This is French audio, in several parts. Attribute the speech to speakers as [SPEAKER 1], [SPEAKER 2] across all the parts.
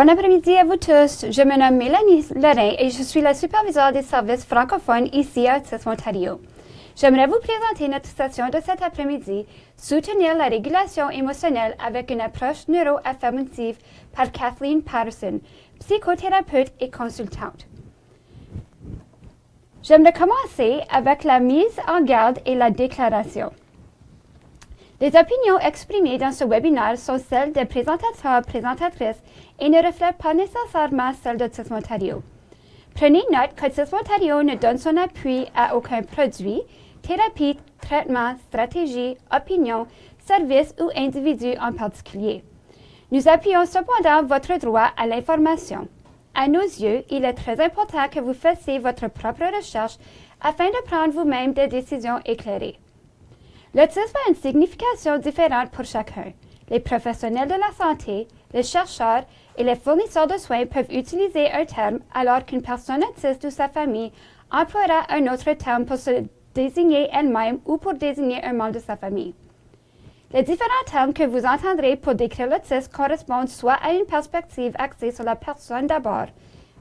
[SPEAKER 1] Bon après-midi à vous tous. Je me nomme Mélanie Lorrain et je suis la superviseure des services francophones ici à Autisme Ontario. J'aimerais vous présenter notre session de cet après-midi, Soutenir la régulation émotionnelle avec une approche neuroaffirmative par Kathleen Patterson, psychothérapeute et consultante. J'aimerais commencer avec la mise en garde et la déclaration. Les opinions exprimées dans ce webinaire sont celles des présentateurs/présentatrices et ne reflètent pas nécessairement celles d'Autisme Ontario. Prenez note qu'Autisme Ontario ne donne son appui à aucun produit, thérapie, traitement, stratégie, opinion, service ou individu en particulier. Nous appuyons cependant votre droit à l'information. À nos yeux, il est très important que vous fassiez votre propre recherche afin de prendre vous-même des décisions éclairées. L'autisme a une signification différente pour chacun. Les professionnels de la santé, les chercheurs et les fournisseurs de soins peuvent utiliser un terme alors qu'une personne autiste ou sa famille emploiera un autre terme pour se désigner elle-même ou pour désigner un membre de sa famille. Les différents termes que vous entendrez pour décrire l'autisme correspondent soit à une perspective axée sur la personne d'abord,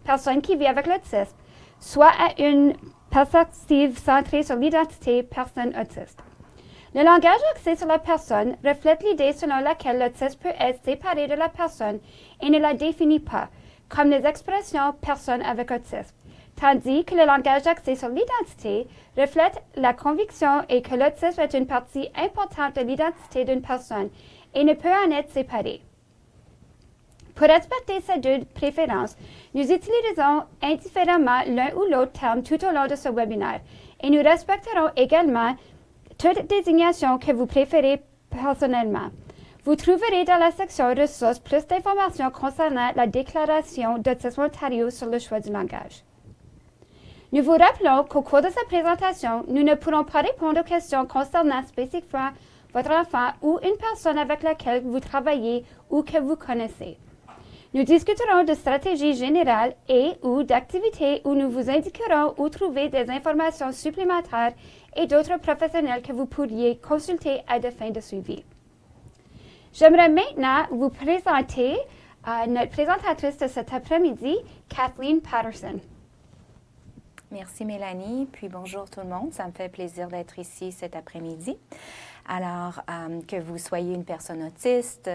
[SPEAKER 1] personne qui vit avec l'autisme, soit à une perspective centrée sur l'identité, personne autiste. Le langage axé sur la personne reflète l'idée selon laquelle l'autisme peut être séparé de la personne et ne la définit pas, comme les expressions « personne avec autisme », tandis que le langage axé sur l'identité reflète la conviction et que l'autisme est une partie importante de l'identité d'une personne et ne peut en être séparé. Pour respecter ces deux préférences, nous utilisons indifféremment l'un ou l'autre terme tout au long de ce webinaire et nous respecterons également toute désignation que vous préférez personnellement. Vous trouverez dans la section ressources plus d'informations concernant la déclaration d'Autisme Ontario sur le choix du langage. Nous vous rappelons qu'au cours de cette présentation, nous ne pourrons pas répondre aux questions concernant spécifiquement votre enfant ou une personne avec laquelle vous travaillez ou que vous connaissez. Nous discuterons de stratégies générales et ou d'activités où nous vous indiquerons où trouver des informations supplémentaires et d'autres professionnels que vous pourriez consulter à des fins de suivi. J'aimerais maintenant vous présenter notre présentatrice de cet après-midi, Kathleen Patterson.
[SPEAKER 2] Merci Mélanie, puis bonjour tout le monde. Ça me fait plaisir d'être ici cet après-midi. Alors, que vous soyez une personne autiste,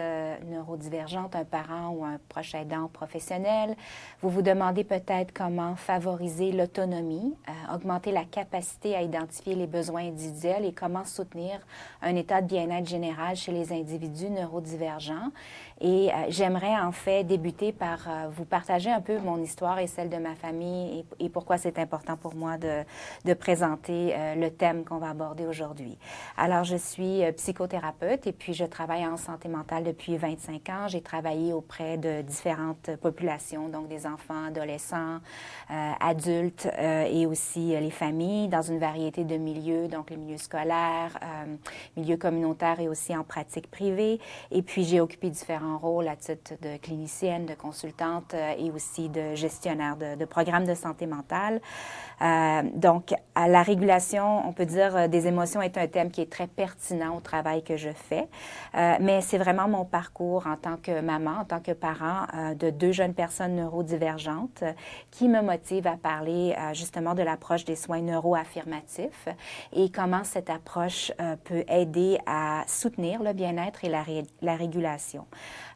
[SPEAKER 2] neurodivergente, un parent ou un proche aidant professionnel, vous vous demandez peut-être comment favoriser l'autonomie, augmenter la capacité à identifier les besoins individuels et comment soutenir un état de bien-être général chez les individus neurodivergents. Et j'aimerais en fait débuter par vous partager un peu mon histoire et celle de ma famille et pourquoi c'est important pour moi de présenter le thème qu'on va aborder aujourd'hui. Alors, je suis psychothérapeute et puis je travaille en santé mentale depuis 25 ans. J'ai travaillé auprès de différentes populations, donc des enfants, adolescents, adultes et aussi les familles dans une variété de milieux, donc les milieux scolaires, milieux communautaires et aussi en pratique privée. Et puis j'ai occupé différents rôles à titre de clinicienne, de consultante et aussi de gestionnaire de programmes de santé mentale. Donc, à la régulation, on peut dire des émotions est un thème qui est très pertinent au travail que je fais, mais c'est vraiment mon parcours en tant que maman, en tant que parent de deux jeunes personnes neurodivergentes qui me motive à parler justement de l'approche des soins neuroaffirmatifs et comment cette approche peut aider à soutenir le bien-être et la régulation.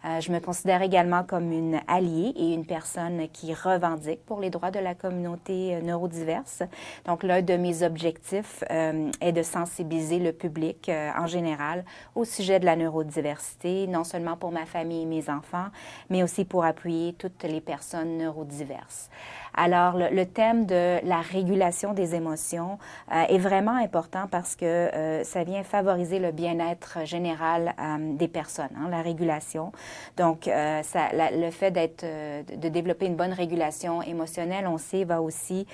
[SPEAKER 2] Je me considère également comme une alliée et une personne qui revendique pour les droits de la communauté neurodiverse. Donc, l'un de mes objectifs est de sensibiliser le public en général au sujet de la neurodiversité, non seulement pour ma famille et mes enfants, mais aussi pour appuyer toutes les personnes neurodiverses. Alors, le thème de la régulation des émotions est vraiment important parce que ça vient favoriser le bien-être général des personnes, hein, la régulation. Donc, le fait de développer une bonne régulation émotionnelle, on sait, va aussi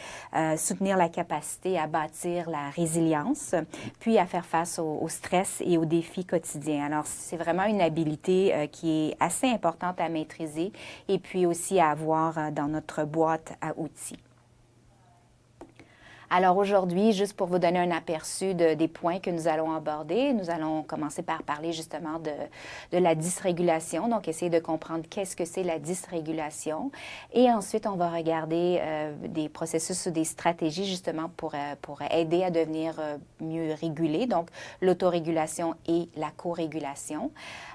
[SPEAKER 2] soutenir la capacité à bâtir la résilience, puis à faire face au stress et aux défis quotidiens. Alors, c'est vraiment une habilité qui est assez importante à maîtriser et puis aussi à avoir dans notre boîte à outils. Alors aujourd'hui, juste pour vous donner un aperçu des points que nous allons aborder, nous allons commencer par parler justement de la dysrégulation, donc essayer de comprendre qu'est-ce que c'est la dysrégulation. Et ensuite, on va regarder des processus ou des stratégies justement pour aider à devenir mieux régulé, donc l'autorégulation et la co-régulation.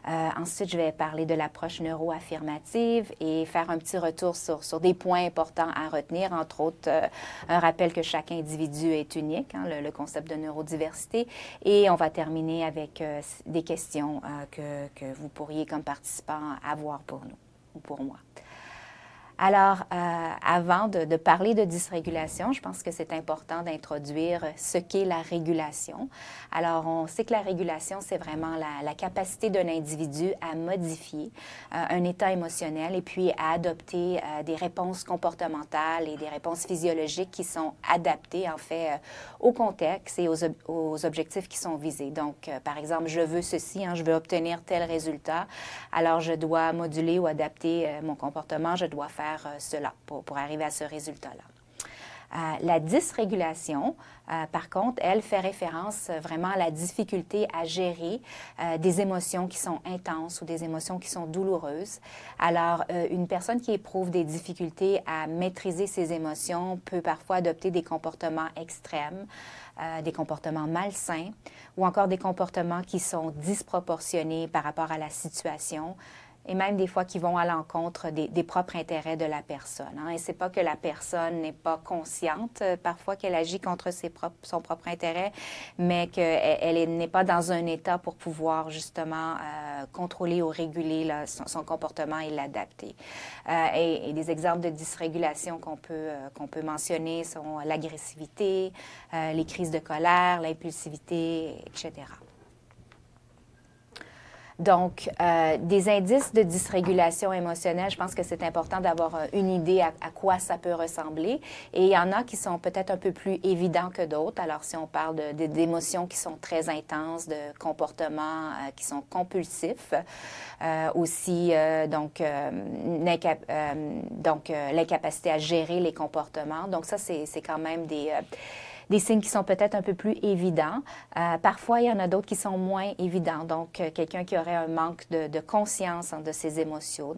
[SPEAKER 2] Ensuite, je vais parler de l'approche neuro-affirmative et faire un petit retour sur des points importants à retenir, entre autres un rappel que chaque individu est unique, hein, le concept de neurodiversité. Et on va terminer avec des questions que vous pourriez, comme participant, avoir pour nous ou pour moi. Alors, avant de parler de dysrégulation, je pense que c'est important d'introduire ce qu'est la régulation. Alors, on sait que la régulation, c'est vraiment la capacité d'un individu à modifier un état émotionnel et puis à adopter des réponses comportementales et des réponses physiologiques qui sont adaptées, en fait, au contexte et aux objectifs qui sont visés. Donc, par exemple, je veux ceci, hein, je veux obtenir tel résultat, alors je dois moduler ou adapter mon comportement, je dois faire cela pour arriver à ce résultat-là. La dysrégulation, par contre, elle fait référence vraiment à la difficulté à gérer des émotions qui sont intenses ou des émotions qui sont douloureuses. Alors, une personne qui éprouve des difficultés à maîtriser ses émotions peut parfois adopter des comportements extrêmes, des comportements malsains ou encore des comportements qui sont disproportionnés par rapport à la situation, et même des fois qui vont à l'encontre des propres intérêts de la personne. Hein. Et ce n'est pas que la personne n'est pas consciente, parfois qu'elle agit contre son propre intérêt, mais qu'elle n'est pas dans un état pour pouvoir justement contrôler ou réguler là, son comportement et l'adapter. Et des exemples de dysrégulation qu'on peut mentionner sont l'agressivité, les crises de colère, l'impulsivité, etc. Donc, des indices de dysrégulation émotionnelle, je pense que c'est important d'avoir une idée à quoi ça peut ressembler. Et il y en a qui sont peut-être un peu plus évidents que d'autres. Alors, si on parle d'émotions qui sont très intenses, de comportements qui sont compulsifs, aussi, l'incapacité à gérer les comportements. Donc, ça, c'est quand même des signes qui sont peut-être un peu plus évidents. Parfois, il y en a d'autres qui sont moins évidents. Donc, quelqu'un qui aurait un manque de conscience de ses émotions,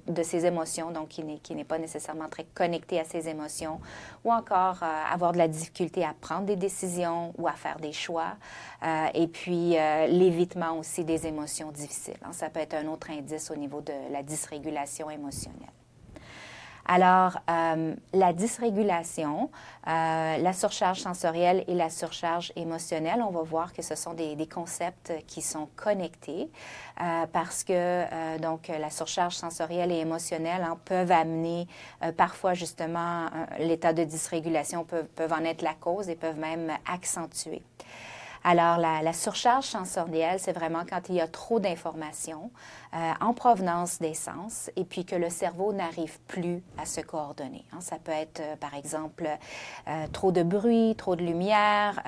[SPEAKER 2] donc qui n'est pas nécessairement très connecté à ses émotions, ou encore avoir de la difficulté à prendre des décisions ou à faire des choix. Et puis, l'évitement aussi des émotions difficiles. Hein. Ça peut être un autre indice au niveau de la dysrégulation émotionnelle. Alors, la dysrégulation, la surcharge sensorielle et la surcharge émotionnelle, on va voir que ce sont des concepts qui sont connectés parce que donc la surcharge sensorielle et émotionnelle peuvent amener parfois justement l'état de dysrégulation, peuvent en être la cause et peuvent même accentuer. Alors, la surcharge sensorielle, c'est vraiment quand il y a trop d'informations en provenance des sens et puis que le cerveau n'arrive plus à se coordonner. Hein. Ça peut être, par exemple, trop de bruit, trop de lumière,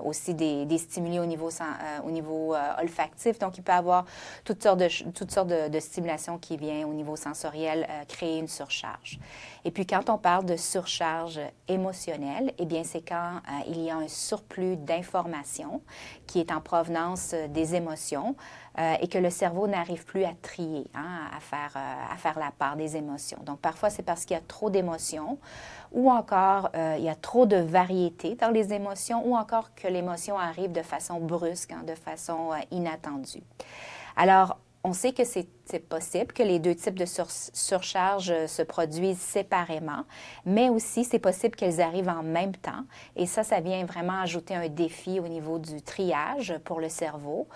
[SPEAKER 2] aussi des stimuli au niveau olfactif. Donc, il peut y avoir toutes sortes de stimulations qui viennent au niveau sensoriel créer une surcharge. Et puis, quand on parle de surcharge émotionnelle, eh bien, c'est quand il y a un surplus d'informations qui est en provenance des émotions et que le cerveau n'arrive plus à trier, hein, à faire la part des émotions. Donc, parfois, c'est parce qu'il y a trop d'émotions ou encore il y a trop de variété dans les émotions ou encore que l'émotion arrive de façon brusque, hein, de façon inattendue. Alors, on sait que c'est possible que les deux types de surcharge se produisent séparément, mais aussi c'est possible qu'elles arrivent en même temps. Et ça vient vraiment ajouter un défi au niveau du triage pour le cerveau,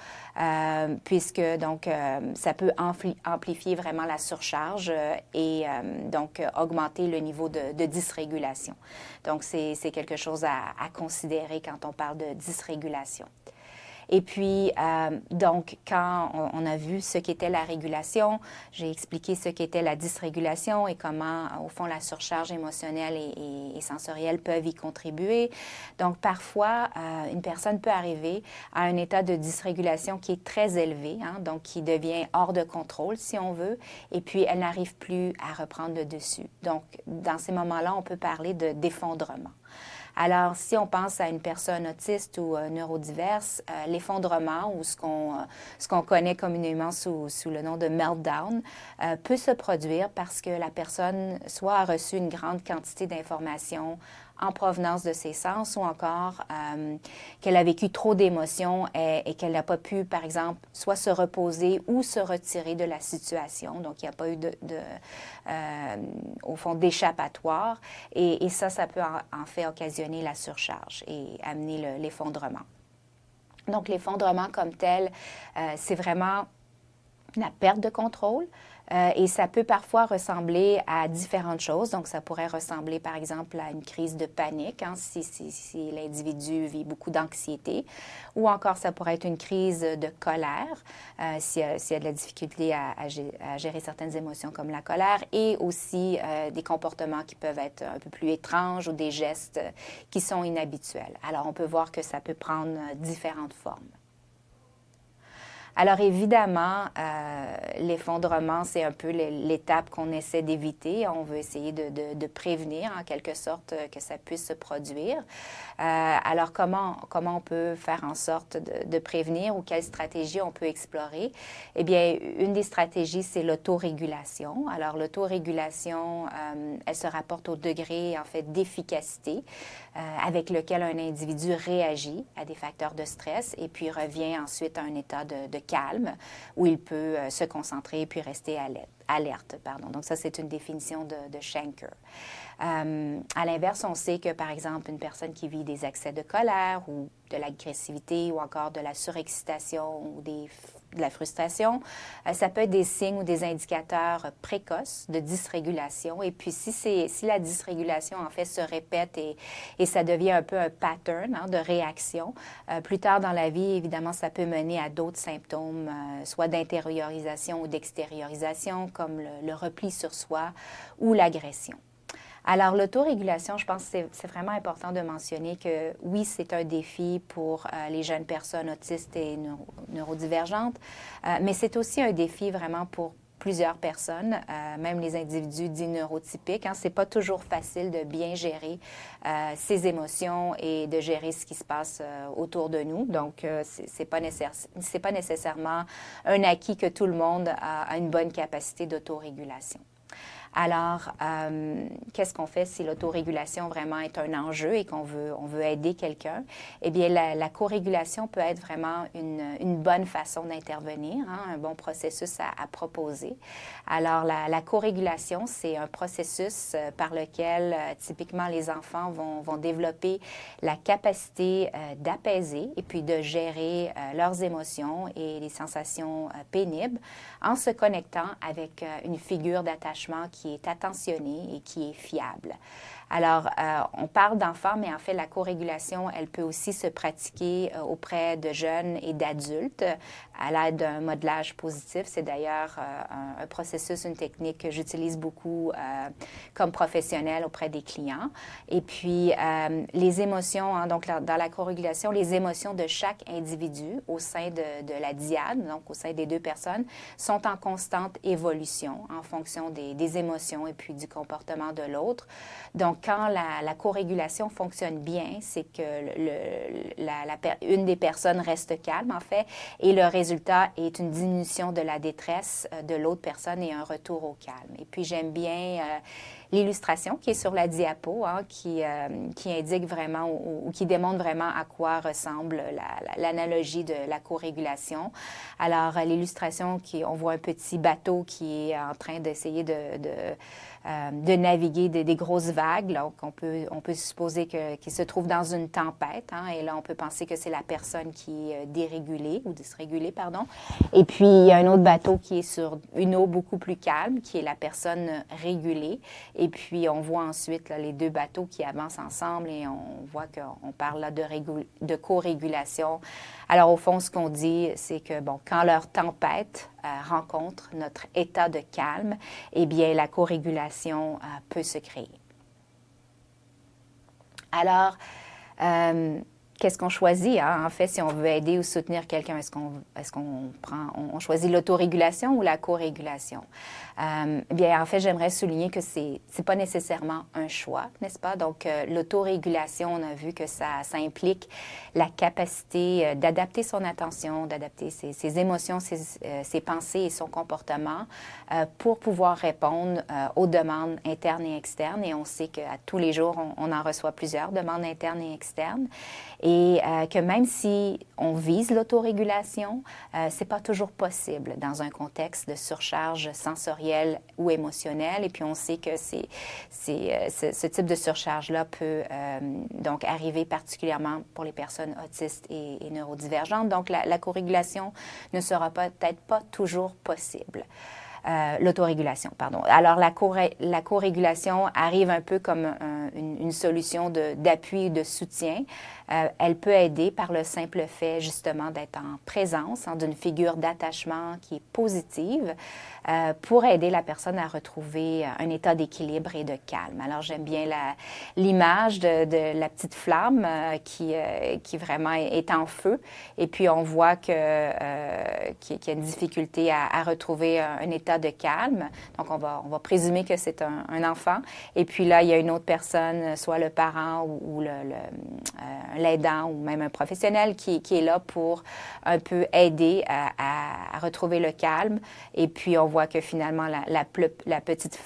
[SPEAKER 2] puisque donc ça peut amplifier vraiment la surcharge et donc augmenter le niveau de dysrégulation. Donc c'est quelque chose à considérer quand on parle de dysrégulation. Et puis, donc, quand on a vu ce qu'était la régulation, j'ai expliqué ce qu'était la dysrégulation et comment, au fond, la surcharge émotionnelle et sensorielle peuvent y contribuer. Donc, parfois, une personne peut arriver à un état de dysrégulation qui est très élevé, hein, donc qui devient hors de contrôle, si on veut, et puis elle n'arrive plus à reprendre le dessus. Donc, dans ces moments-là, on peut parler d'effondrement. Alors, si on pense à une personne autiste ou neurodiverse, l'effondrement ou ce qu'on connaît communément sous le nom de meltdown peut se produire parce que la personne soit a reçu une grande quantité d'informations en provenance de ses sens ou encore qu'elle a vécu trop d'émotions et qu'elle n'a pas pu, par exemple, soit se reposer ou se retirer de la situation. Donc, il n'y a pas eu au fond, d'échappatoire. Et ça peut en fait occasionner la surcharge et amener l'effondrement. Donc, l'effondrement comme tel, c'est vraiment la perte de contrôle. Et ça peut parfois ressembler à différentes choses. Donc, ça pourrait ressembler, par exemple, à une crise de panique, hein, si l'individu vit beaucoup d'anxiété. Ou encore, ça pourrait être une crise de colère, s'il y a de la difficulté à gérer certaines émotions comme la colère. Et aussi des comportements qui peuvent être un peu plus étranges ou des gestes qui sont inhabituels. Alors, on peut voir que ça peut prendre différentes formes. Alors, évidemment, l'effondrement, c'est un peu l'étape qu'on essaie d'éviter. On veut essayer de prévenir, en quelque sorte, que ça puisse se produire. Alors, comment on peut faire en sorte de prévenir ou quelles stratégies on peut explorer? Eh bien, une des stratégies, c'est l'autorégulation. Alors, l'autorégulation, elle se rapporte au degré, en fait, d'efficacité avec lequel un individu réagit à des facteurs de stress et puis revient ensuite à un état de calme où il peut se concentrer puis rester alerte. Donc, ça, c'est une définition de Shanker. À l'inverse, on sait que, par exemple, une personne qui vit des accès de colère ou de l'agressivité ou encore de la surexcitation ou de la frustration, ça peut être des signes ou des indicateurs précoces de dysrégulation. Et puis, si la dysrégulation, en fait, se répète et ça devient un peu un pattern de réaction, plus tard dans la vie, évidemment, ça peut mener à d'autres symptômes, soit d'intériorisation ou d'extériorisation, comme le repli sur soi ou l'agression. Alors, l'autorégulation, je pense que c'est vraiment important de mentionner que oui, c'est un défi pour les jeunes personnes autistes et neurodivergentes, mais c'est aussi un défi vraiment pour plusieurs personnes, même les individus dits neurotypiques. Hein. Ce n'est pas toujours facile de bien gérer ses émotions et de gérer ce qui se passe autour de nous. Donc, ce n'est pas nécessairement un acquis que tout le monde a une bonne capacité d'autorégulation. Alors, qu'est-ce qu'on fait si l'autorégulation vraiment est un enjeu et qu'on veut aider quelqu'un? Eh bien, la co-régulation peut être vraiment une bonne façon d'intervenir, hein, un bon processus à proposer. Alors, la co-régulation, c'est un processus par lequel, typiquement, les enfants vont développer la capacité d'apaiser et puis de gérer leurs émotions et les sensations pénibles en se connectant avec une figure d'attachement qui est attentionnée et qui est fiable. Alors, on parle d'enfants, mais en fait, la co-régulation, elle peut aussi se pratiquer auprès de jeunes et d'adultes à l'aide d'un modelage positif. C'est d'ailleurs un processus, une technique que j'utilise beaucoup comme professionnelle auprès des clients. Et puis, les émotions, hein, donc dans la co-régulation, les émotions de chaque individu au sein de la dyade, donc au sein des deux personnes, sont en constante évolution en fonction des émotions et puis du comportement de l'autre. Donc, quand la co-régulation fonctionne bien, c'est que une des personnes reste calme, en fait, et le résultat est une diminution de la détresse de l'autre personne et un retour au calme. Et puis, j'aime bien l'illustration qui est sur la diapo, hein, qui indique vraiment ou qui démontre vraiment à quoi ressemble l'analogie de la co-régulation. Alors, l'illustration, on voit un petit bateau qui est en train d'essayer de naviguer des grosses vagues. Donc, on peut supposer qu'il se trouve dans une tempête, hein, et là, on peut penser que c'est la personne qui est dérégulée ou dysrégulée, pardon. Et puis, il y a un autre bateau qui est sur une eau beaucoup plus calme, qui est la personne régulée. Et puis, on voit ensuite là, les deux bateaux qui avancent ensemble et on voit qu'on parle là de co-régulation. Alors, au fond, ce qu'on dit, c'est que, bon, quand leur tempête rencontre notre état de calme, eh bien, la co-régulation peut se créer. Alors, qu'est-ce qu'on choisit, hein? En fait, si on veut aider ou soutenir quelqu'un, est-ce qu'on choisit l'autorégulation ou la co-régulation? Bien, en fait, j'aimerais souligner que c'est pas nécessairement un choix, n'est-ce pas? Donc, l'autorégulation, on a vu que ça implique la capacité d'adapter son attention, d'adapter ses émotions, ses pensées et son comportement pour pouvoir répondre aux demandes internes et externes. Et on sait qu'à tous les jours, on en reçoit plusieurs demandes internes et externes. Et que même si on vise l'autorégulation, c'est pas toujours possible dans un contexte de surcharge sensorielle ou émotionnelle. Et puis, on sait que ce type de surcharge-là peut donc arriver particulièrement pour les personnes autistes et neurodivergentes. Donc, la co-régulation ne sera peut-être pas toujours possible. L'autorégulation, pardon. Alors, la co-régulation arrive un peu comme une solution d'appui, de soutien. Elle peut aider par le simple fait, justement, d'être en présence d'une figure d'attachement qui est positive pour aider la personne à retrouver un état d'équilibre et de calme. Alors, j'aime bien l'image de la petite flamme qui vraiment est en feu. Et puis, on voit qu'il y a une difficulté à retrouver un état de calme. Donc, on va présumer que c'est un enfant. Et puis là, il y a une autre personne, soit le parent ou l'aidant ou même un professionnel qui est là pour un peu aider à retrouver le calme. Et puis, on voit que finalement, la petite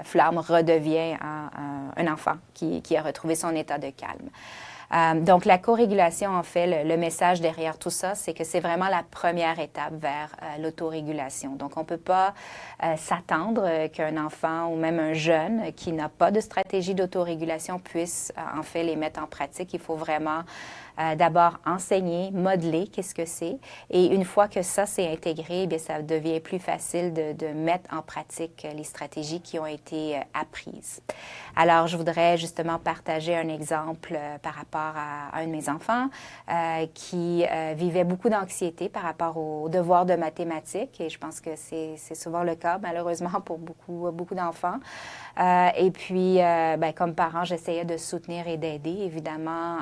[SPEAKER 2] flamme redevient un enfant qui a retrouvé son état de calme. Donc, la co-régulation, en fait, le message derrière tout ça, c'est que c'est vraiment la première étape vers l'autorégulation. Donc, on ne peut pas s'attendre qu'un enfant ou même un jeune qui n'a pas de stratégie d'autorégulation puisse, en fait, les mettre en pratique. Il faut vraiment d'abord enseigner, modeler qu'est-ce que c'est. Et une fois que ça s'est intégré, bien, ça devient plus facile de mettre en pratique les stratégies qui ont été apprises. Alors, je voudrais justement partager un exemple par rapport à un de mes enfants qui vivait beaucoup d'anxiété par rapport aux devoirs de mathématiques. Et je pense que c'est souvent le cas, malheureusement, pour beaucoup d'enfants. Et puis, bien, comme parent, j'essayais de soutenir et d'aider, évidemment,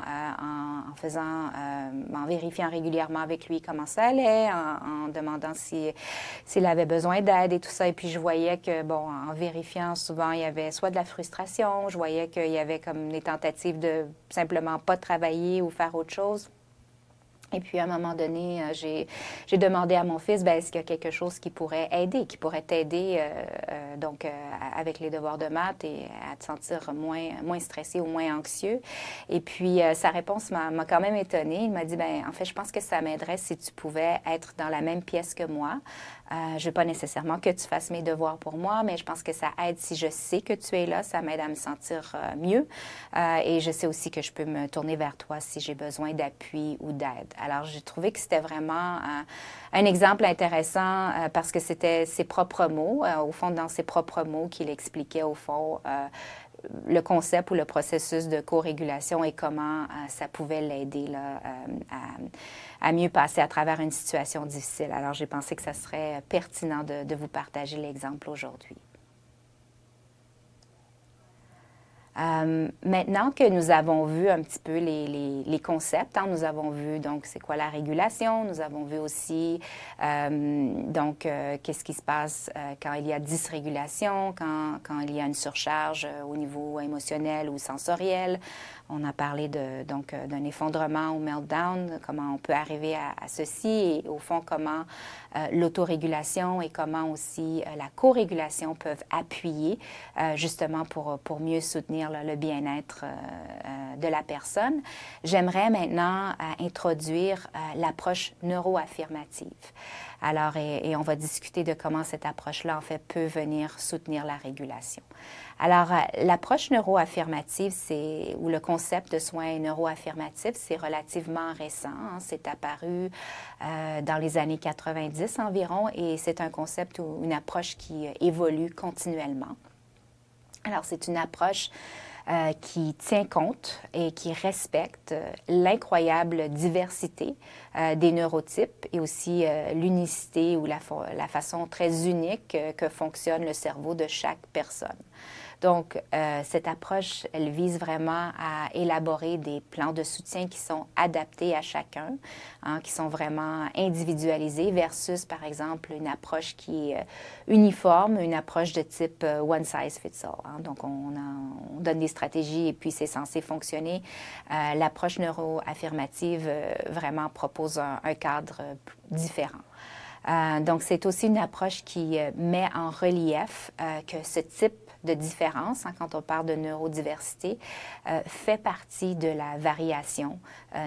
[SPEAKER 2] en vérifiant régulièrement avec lui comment ça allait, en demandant s'il avait besoin d'aide et tout ça. Et puis, je voyais que, bon, en vérifiant, souvent, il y avait soit de la frustration, je voyais qu'il y avait comme des tentatives de simplement pas travailler ou faire autre chose. Et puis, à un moment donné, j'ai demandé à mon fils, est-ce qu'il y a quelque chose qui pourrait aider, qui pourrait t'aider avec les devoirs de maths et à te sentir moins stressé ou moins anxieux. Et puis, sa réponse m'a quand même étonnée. Il m'a dit, en fait, je pense que ça m'aiderait si tu pouvais être dans la même pièce que moi. Je ne veux pas nécessairement que tu fasses mes devoirs pour moi, mais je pense que ça aide si je sais que tu es là. Ça m'aide à me sentir mieux. Et je sais aussi que je peux me tourner vers toi si j'ai besoin d'appui ou d'aide. Alors, j'ai trouvé que c'était vraiment un exemple intéressant parce que c'était ses propres mots, au fond, dans ses propres mots, qu'il expliquait, au fond, le concept ou le processus de co-régulation et comment ça pouvait l'aider à mieux passer à travers une situation difficile. Alors, j'ai pensé que ça serait pertinent de vous partager l'exemple aujourd'hui. Maintenant que nous avons vu un petit peu les concepts, hein, nous avons vu donc c'est quoi la régulation, nous avons vu aussi qu'est-ce qui se passe quand il y a dysrégulation, quand il y a une surcharge au niveau émotionnel ou sensoriel. On a parlé d'un effondrement ou meltdown, comment on peut arriver à ceci et au fond comment l'autorégulation et comment aussi la co-régulation peuvent appuyer justement pour mieux soutenir soutenir le bien-être de la personne. J'aimerais maintenant introduire l'approche neuroaffirmative. Alors, et on va discuter de comment cette approche-là, en fait, peut venir soutenir la régulation. Alors, l'approche neuroaffirmative, ou le concept de soins neuroaffirmatifs, c'est relativement récent. Hein. C'est apparu dans les années 90 environ et c'est un concept ou une approche qui évolue continuellement. Alors, c'est une approche qui tient compte et qui respecte l'incroyable diversité des neurotypes et aussi l'unicité ou la façon très unique que fonctionne le cerveau de chaque personne. Donc, cette approche, elle vise vraiment à élaborer des plans de soutien qui sont adaptés à chacun, hein, qui sont vraiment individualisés versus, par exemple, une approche qui est uniforme, une approche de type one size fits all. Hein. Donc, on donne des stratégies et puis c'est censé fonctionner. L'approche neuroaffirmative vraiment propose un cadre différent. Donc, c'est aussi une approche qui met en relief que ce type de différence, hein, quand on parle de neurodiversité, fait partie de la variation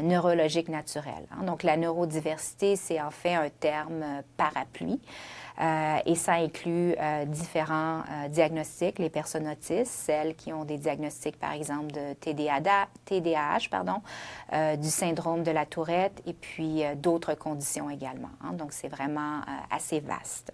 [SPEAKER 2] neurologique naturelle. Hein. Donc, la neurodiversité, c'est en fait un terme parapluie et ça inclut différents diagnostics, les personnes autistes, celles qui ont des diagnostics, par exemple, de TDAH, du syndrome de la Tourette et puis d'autres conditions également. Hein. Donc, c'est vraiment assez vaste.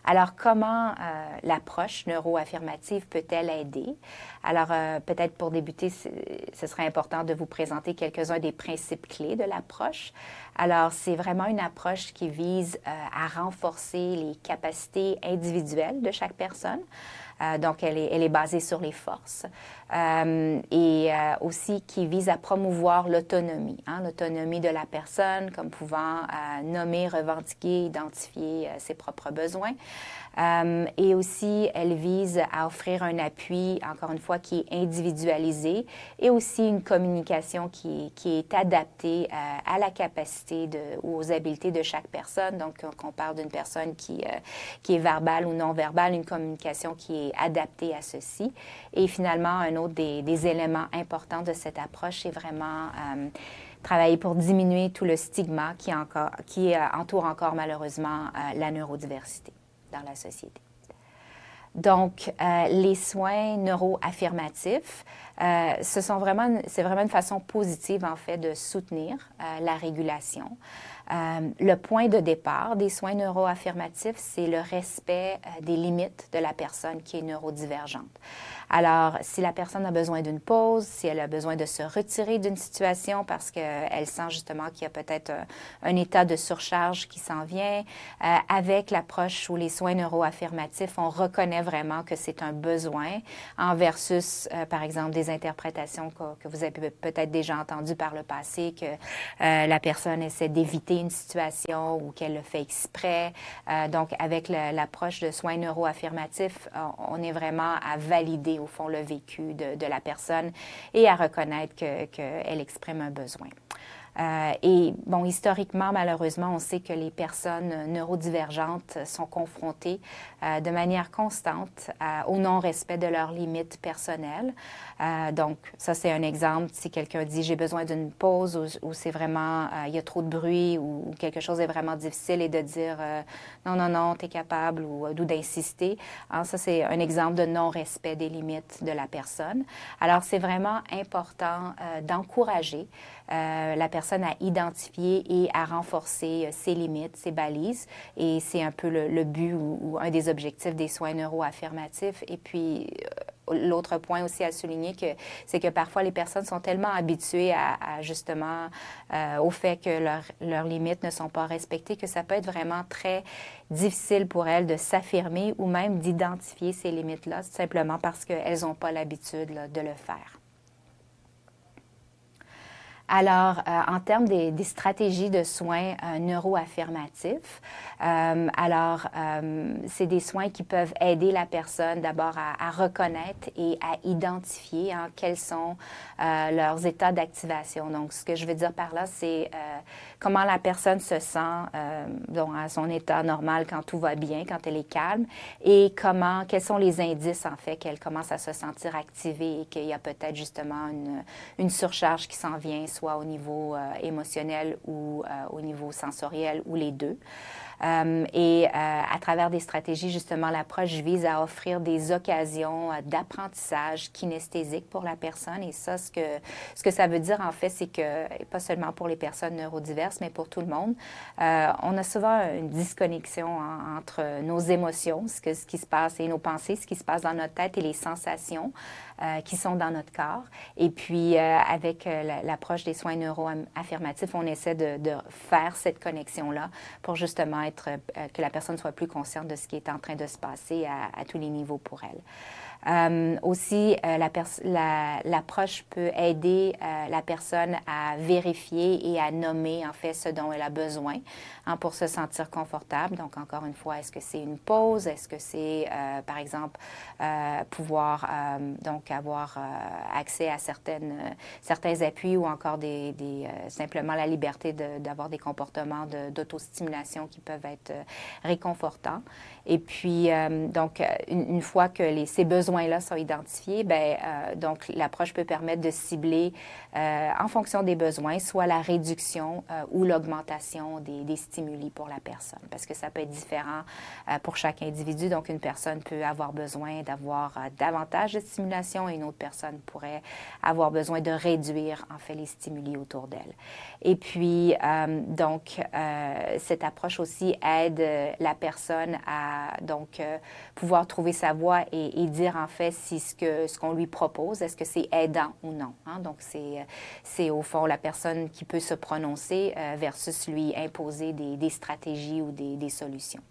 [SPEAKER 2] Alors, comment l'approche neuroaffirmative peut-elle aider? Alors, peut-être pour débuter, ce serait important de vous présenter quelques-uns des principes clés de l'approche. Alors, c'est vraiment une approche qui vise à renforcer les capacités individuelles de chaque personne. Donc, elle est basée sur les forces et aussi qui vise à promouvoir l'autonomie, hein, l'autonomie de la personne comme pouvant nommer, revendiquer, identifier ses propres besoins. Et aussi, elle vise à offrir un appui, encore une fois, qui est individualisé et aussi une communication qui est adaptée à la capacité ou aux habiletés de chaque personne. Donc, qu'on parle d'une personne qui est verbale ou non verbale, une communication qui est adaptée à ceci. Et finalement, un autre des éléments importants de cette approche, c'est vraiment travailler pour diminuer tout le stigma qui entoure encore malheureusement la neurodiversité dans la société. Donc, les soins neuroaffirmatifs, c'est vraiment une façon positive, en fait, de soutenir la régulation. Le point de départ des soins neuroaffirmatifs, c'est le respect des limites de la personne qui est neurodivergente. Alors, si la personne a besoin d'une pause, si elle a besoin de se retirer d'une situation parce qu'elle sent justement qu'il y a peut-être un état de surcharge qui s'en vient, avec l'approche ou les soins neuroaffirmatifs, on reconnaît vraiment que c'est un besoin en versus, par exemple, des interprétations que vous avez peut-être déjà entendues par le passé, que la personne essaie d'éviter une situation ou qu'elle le fait exprès. Donc, avec l'approche de soins neuroaffirmatifs, on est vraiment à valider, au fond, le vécu de la personne et à reconnaître qu'elle exprime un besoin. Et bon, historiquement, malheureusement, on sait que les personnes neurodivergentes sont confrontées de manière constante au non-respect de leurs limites personnelles. Donc, ça, c'est un exemple. Si quelqu'un dit « j'ai besoin d'une pause » ou c'est vraiment il y a trop de bruit ou quelque chose est vraiment difficile et de dire « non, non, non, tu es capable » ou d'insister. Alors, ça, c'est un exemple de non-respect des limites de la personne. Alors, c'est vraiment important d'encourager la personne à identifier et à renforcer ses limites, ses balises. Et c'est un peu le but ou un des objectifs des soins neuroaffirmatifs. Et puis, l'autre point aussi à souligner, c'est que parfois les personnes sont tellement habituées à justement au fait que leurs limites ne sont pas respectées que ça peut être vraiment très difficile pour elles de s'affirmer ou même d'identifier ces limites-là, simplement parce qu'elles n'ont pas l'habitude de le faire. Alors, en termes des stratégies de soins neuroaffirmatifs, c'est des soins qui peuvent aider la personne d'abord à reconnaître et à identifier quels sont leurs états d'activation. Donc, ce que je veux dire par là, c'est comment la personne se sent donc à son état normal quand tout va bien, quand elle est calme, et quels sont les indices, en fait, qu'elle commence à se sentir activée et qu'il y a peut-être justement une surcharge qui s'en vient, soit au niveau émotionnel ou au niveau sensoriel, ou les deux. À travers des stratégies, justement, l'approche vise à offrir des occasions d'apprentissage kinesthésique pour la personne. Et ça, ce que ça veut dire, en fait, c'est que, et pas seulement pour les personnes neurodiverses, mais pour tout le monde, on a souvent une disconnexion entre nos émotions, ce qui se passe, et nos pensées, ce qui se passe dans notre tête, et les sensations qui sont dans notre corps. Et puis, avec l'approche des soins neuroaffirmatifs, on essaie de faire cette connexion-là pour justement que la personne soit plus consciente de ce qui est en train de se passer à tous les niveaux pour elle. Aussi, l'approche peut aider la personne à vérifier et à nommer en fait ce dont elle a besoin pour se sentir confortable. Donc, encore une fois, est-ce que c'est une pause? Est-ce que c'est, par exemple, pouvoir donc avoir accès à certains appuis ou encore simplement la liberté d'avoir des comportements d'autostimulation qui peuvent être réconfortants. Et puis, donc, une fois que ces besoins-là sont identifiés, donc l'approche peut permettre de cibler en fonction des besoins, soit la réduction ou l'augmentation des stimuli pour la personne, parce que ça peut être différent pour chaque individu. Donc, une personne peut avoir besoin d'avoir davantage de stimulation et une autre personne pourrait avoir besoin de réduire, en fait, les stimuli autour d'elle. Et puis, donc, cette approche aussi aide la personne à pouvoir trouver sa voie et dire, en fait, si ce qu'on lui propose, est-ce que c'est aidant ou non. Donc, c'est au fond la personne qui peut se prononcer versus lui imposer des stratégies ou des solutions.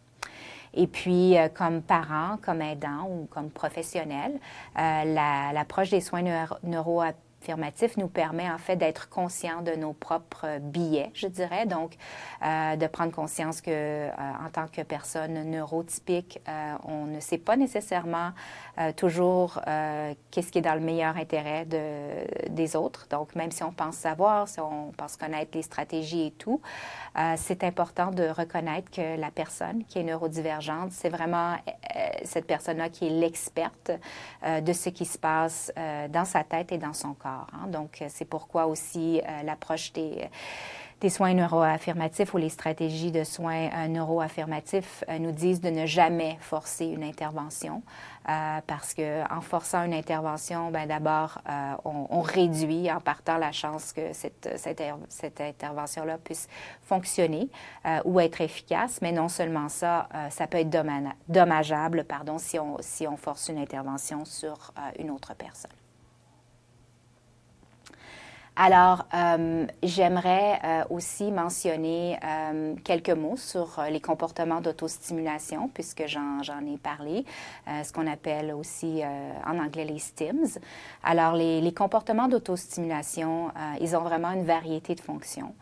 [SPEAKER 2] Et puis, comme parent, comme aidant ou comme professionnel, l'approche des soins neuroaffirmatifs nous permet en fait d'être conscient de nos propres biais, je dirais. Donc, de prendre conscience que en tant que personne neurotypique, on ne sait pas nécessairement toujours qu'est-ce qui est dans le meilleur intérêt des autres. Donc, même si on pense savoir, si on pense connaître les stratégies et tout, c'est important de reconnaître que la personne qui est neurodivergente, c'est vraiment cette personne-là qui est l'experte de ce qui se passe dans sa tête et dans son corps. Donc, c'est pourquoi aussi l'approche des soins neuroaffirmatifs ou les stratégies de soins neuroaffirmatifs nous disent de ne jamais forcer une intervention parce qu'en forçant une intervention, d'abord, on réduit en partant la chance que cette intervention-là puisse fonctionner ou être efficace, mais non seulement ça, ça peut être dommageable, si on force une intervention sur une autre personne. Alors, j'aimerais aussi mentionner quelques mots sur les comportements d'autostimulation, puisque j'en ai parlé, ce qu'on appelle aussi en anglais les STIMs. Alors, les comportements d'autostimulation, ils ont vraiment une variété de fonctions.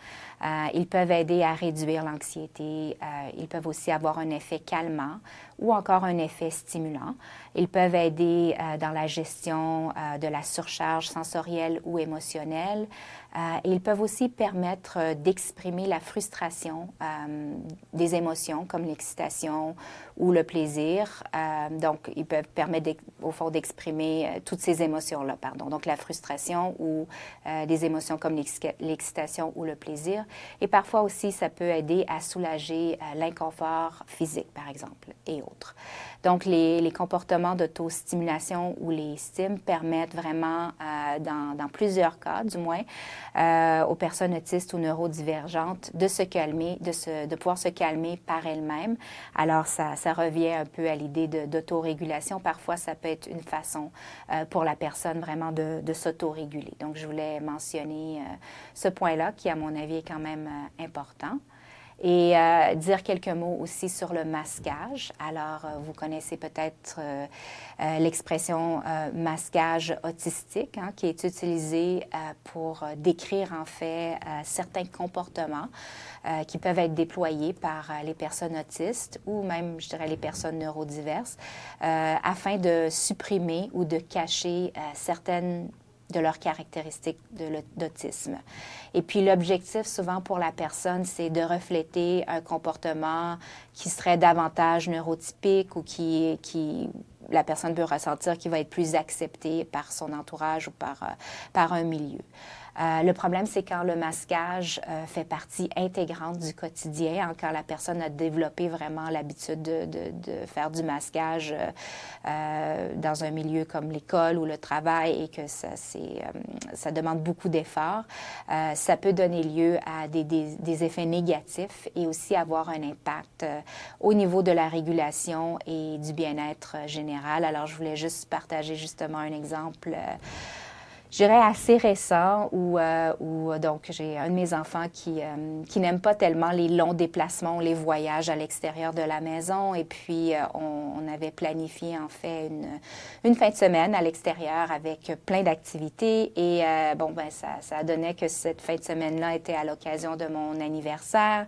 [SPEAKER 2] Ils peuvent aider à réduire l'anxiété. Ils peuvent aussi avoir un effet calmant ou encore un effet stimulant. Ils peuvent aider dans la gestion de la surcharge sensorielle ou émotionnelle. Et ils peuvent aussi permettre d'exprimer la frustration des émotions comme l'excitation ou le plaisir. Donc, ils peuvent permettre au fond d'exprimer toutes ces émotions-là, donc la frustration ou des émotions comme l'excitation ou le plaisir. Et parfois aussi, ça peut aider à soulager l'inconfort physique, par exemple, et autres. Donc, les comportements d'autostimulation ou les stims permettent vraiment, dans plusieurs cas du moins, aux personnes autistes ou neurodivergentes de se calmer, de pouvoir se calmer par elles-mêmes. Alors, ça revient un peu à l'idée d'autorégulation. Parfois, ça peut être une façon pour la personne vraiment de s'autoréguler. Donc, je voulais mentionner ce point-là qui, à mon avis, est quand même important. Et dire quelques mots aussi sur le masquage. Alors, vous connaissez peut-être l'expression masquage autistique, hein, qui est utilisée pour décrire en fait certains comportements qui peuvent être déployés par les personnes autistes ou même, je dirais, les personnes neurodiverses afin de supprimer ou de cacher certaines de leurs caractéristiques d'autisme. Et puis l'objectif souvent pour la personne, c'est de refléter un comportement qui serait davantage neurotypique ou qui la personne peut ressentir qui va être plus accepté par son entourage ou par un milieu. Le problème, c'est quand le masquage fait partie intégrante du quotidien, hein, quand la personne a développé vraiment l'habitude de faire du masquage dans un milieu comme l'école ou le travail et que ça demande beaucoup d'efforts, ça peut donner lieu à des effets négatifs et aussi avoir un impact au niveau de la régulation et du bien-être général. Alors, je voulais juste partager justement un exemple je dirais assez récent où donc j'ai un de mes enfants qui n'aime pas tellement les longs déplacements, les voyages à l'extérieur de la maison. Et puis, on avait planifié en fait une fin de semaine à l'extérieur avec plein d'activités. Et ça donnait que cette fin de semaine-là était à l'occasion de mon anniversaire.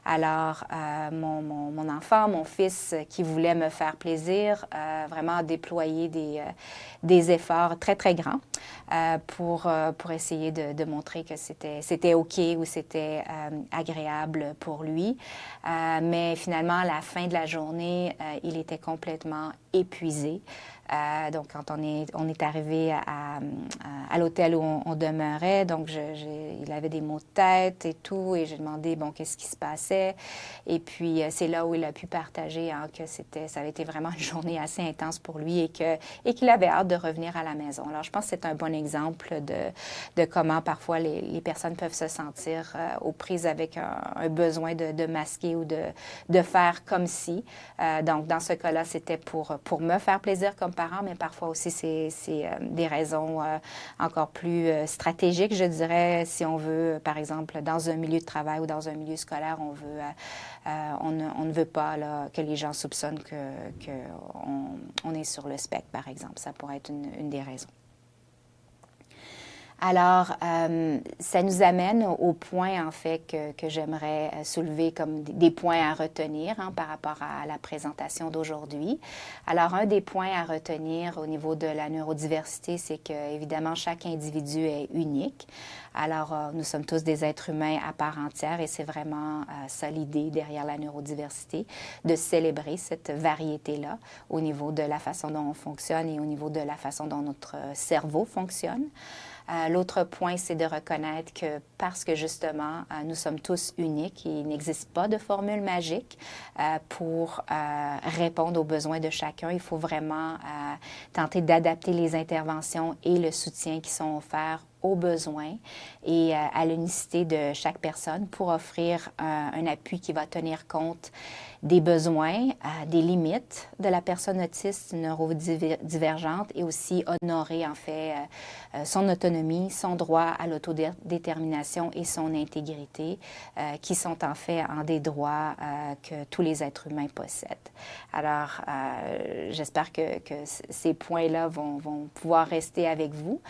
[SPEAKER 2] Alors, mon enfant, mon fils, qui voulait me faire plaisir, vraiment a déployé des efforts très, très grands pour essayer de montrer que c'était OK ou c'était agréable pour lui. Mais finalement, à la fin de la journée, il était complètement épuisé. Donc, quand on est arrivé à l'hôtel où on demeurait, donc il avait des maux de tête et tout, et j'ai demandé, bon, qu'est-ce qui se passait? Et puis, c'est là où il a pu partager hein, que ça avait été vraiment une journée assez intense pour lui et qu'il avait hâte de revenir à la maison. Alors, je pense que c'est un bon exemple de comment parfois les personnes peuvent se sentir aux prises avec un besoin de masquer ou de faire comme si. Donc, dans ce cas-là, c'était pour me faire plaisir comme parent, mais parfois aussi, c'est des raisons encore plus stratégiques, je dirais, si on veut, par exemple, dans un milieu de travail ou dans un milieu scolaire, on ne veut pas là, que les gens soupçonnent qu'on est sur le spectre, par exemple. Ça pourrait être une des raisons. Alors, ça nous amène au point, en fait, que j'aimerais soulever comme des points à retenir hein, par rapport à la présentation d'aujourd'hui. Alors, un des points à retenir au niveau de la neurodiversité, c'est que, évidemment, chaque individu est unique. Alors, nous sommes tous des êtres humains à part entière et c'est vraiment ça l'idée derrière la neurodiversité, de célébrer cette variété-là au niveau de la façon dont on fonctionne et au niveau de la façon dont notre cerveau fonctionne. L'autre point, c'est de reconnaître que parce que justement, nous sommes tous uniques, il n'existe pas de formule magique pour répondre aux besoins de chacun. Il faut vraiment tenter d'adapter les interventions et le soutien qui sont offerts aux besoins et à l'unicité de chaque personne pour offrir un appui qui va tenir compte des besoins, des limites de la personne autiste neurodivergente et aussi honorer en fait son autonomie, son droit à l'autodétermination et son intégrité qui sont en fait des droits que tous les êtres humains possèdent. Alors, j'espère que ces points-là vont pouvoir rester avec vous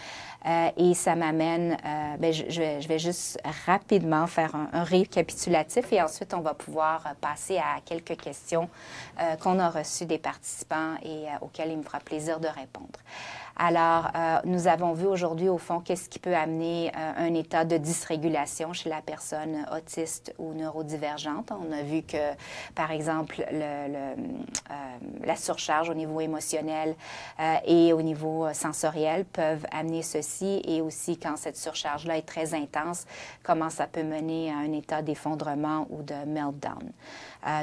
[SPEAKER 2] et ça m'amène, je vais juste rapidement faire un récapitulatif et ensuite on va pouvoir passer à quelques questions qu'on a reçues des participants et auxquelles il me fera plaisir de répondre. Alors, nous avons vu aujourd'hui, au fond, qu'est-ce qui peut amener un état de dysrégulation chez la personne autiste ou neurodivergente. On a vu que, par exemple, la surcharge au niveau émotionnel et au niveau sensoriel peuvent amener ceci et aussi quand cette surcharge-là est très intense, comment ça peut mener à un état d'effondrement ou de meltdown.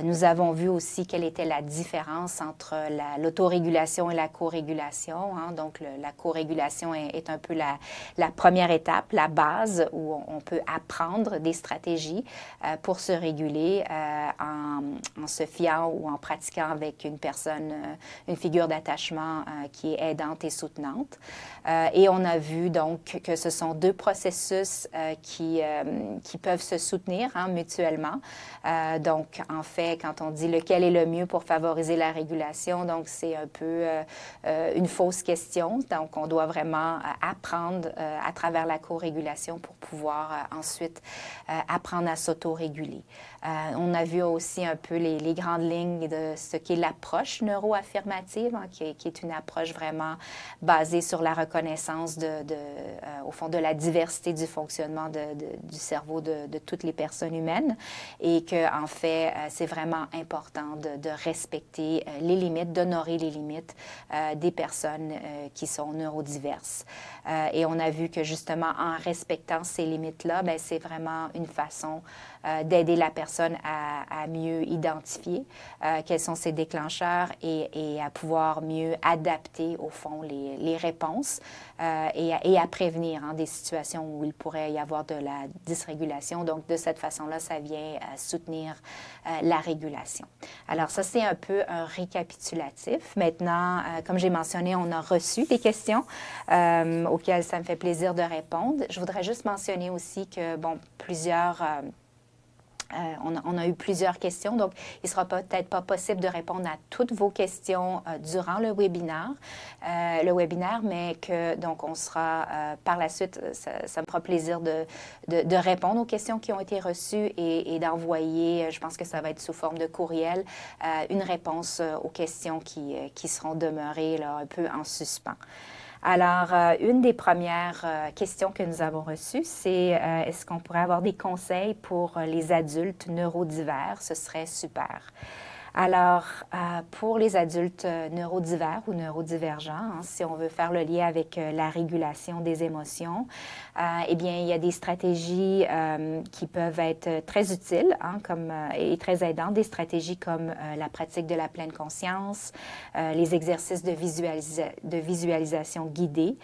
[SPEAKER 2] Nous avons vu aussi quelle était la différence entre l'autorégulation et la co-régulation, hein, donc la co-régulation est un peu la première étape, la base où on peut apprendre des stratégies pour se réguler en se fiant ou en pratiquant avec une personne, une figure d'attachement qui est aidante et soutenante. Et on a vu donc que ce sont deux processus qui peuvent se soutenir mutuellement. Donc, en fait, quand on dit lequel est le mieux pour favoriser la régulation, donc c'est un peu une fausse question. Donc, on doit vraiment apprendre à travers la co-régulation pour pouvoir ensuite apprendre à s'auto-réguler. On a vu aussi un peu les grandes lignes de ce qu'est l'approche neuroaffirmative, qui est une approche vraiment basée sur la reconnaissance au fond, de la diversité du fonctionnement du cerveau de toutes les personnes humaines et qu'en fait, c'est vraiment important de respecter les limites, d'honorer les limites des personnes qui sont neurodiverses. Et on a vu que justement, en respectant ces limites-là, bien, c'est vraiment une façon d'aider la personne à mieux identifier quels sont ses déclencheurs et à pouvoir mieux adapter, au fond, les réponses et à prévenir des situations où il pourrait y avoir de la dysrégulation. Donc, de cette façon-là, ça vient soutenir la régulation. Alors, ça, c'est un peu un récapitulatif. Maintenant, comme j'ai mentionné, on a reçu des questions auxquelles ça me fait plaisir de répondre. Je voudrais juste mentionner aussi que, bon, on a eu plusieurs questions, donc il ne sera peut-être pas possible de répondre à toutes vos questions durant le webinaire, mais que donc on sera par la suite, ça me fera plaisir de répondre aux questions qui ont été reçues et d'envoyer, je pense que ça va être sous forme de courriel, une réponse aux questions qui seront demeurées là, un peu en suspens. Alors, une des premières questions que nous avons reçues, c'est est-ce qu'on pourrait avoir des conseils pour les adultes neurodivers? Ce serait super. Alors, pour les adultes neurodivers ou neurodivergents, si on veut faire le lien avec la régulation des émotions, eh bien, il y a des stratégies qui peuvent être très utiles et très aidantes, des stratégies comme la pratique de la pleine conscience, les exercices de visualisation guidée,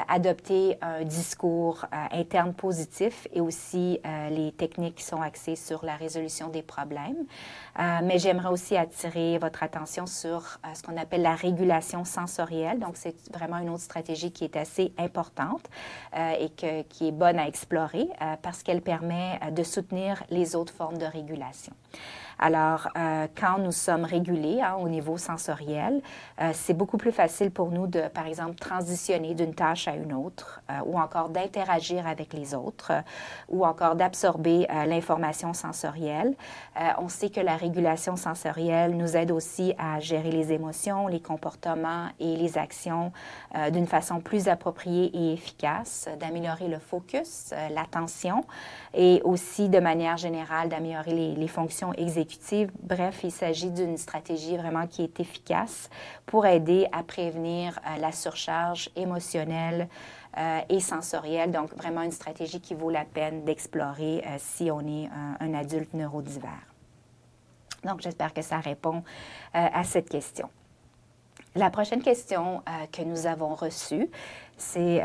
[SPEAKER 2] adopter un discours interne positif et aussi les techniques qui sont axées sur la résolution des problèmes. Mais j'aimerais aussi attirer votre attention sur ce qu'on appelle la régulation sensorielle. Donc, c'est vraiment une autre stratégie qui est assez importante et qui est bonne à explorer parce qu'elle permet de soutenir les autres formes de régulation. Alors, quand nous sommes régulés au niveau sensoriel, c'est beaucoup plus facile pour nous de, par exemple, transitionner d'une tâche à une autre ou encore d'interagir avec les autres ou encore d'absorber l'information sensorielle. On sait que la régulation sensorielle nous aide aussi à gérer les émotions, les comportements et les actions d'une façon plus appropriée et efficace, d'améliorer le focus, l'attention et aussi, de manière générale, d'améliorer les fonctions exécutives. Bref, il s'agit d'une stratégie vraiment qui est efficace pour aider à prévenir la surcharge émotionnelle et sensorielle. Donc, vraiment une stratégie qui vaut la peine d'explorer si on est un adulte neurodivers. Donc, j'espère que ça répond à cette question. La prochaine question que nous avons reçue, c'est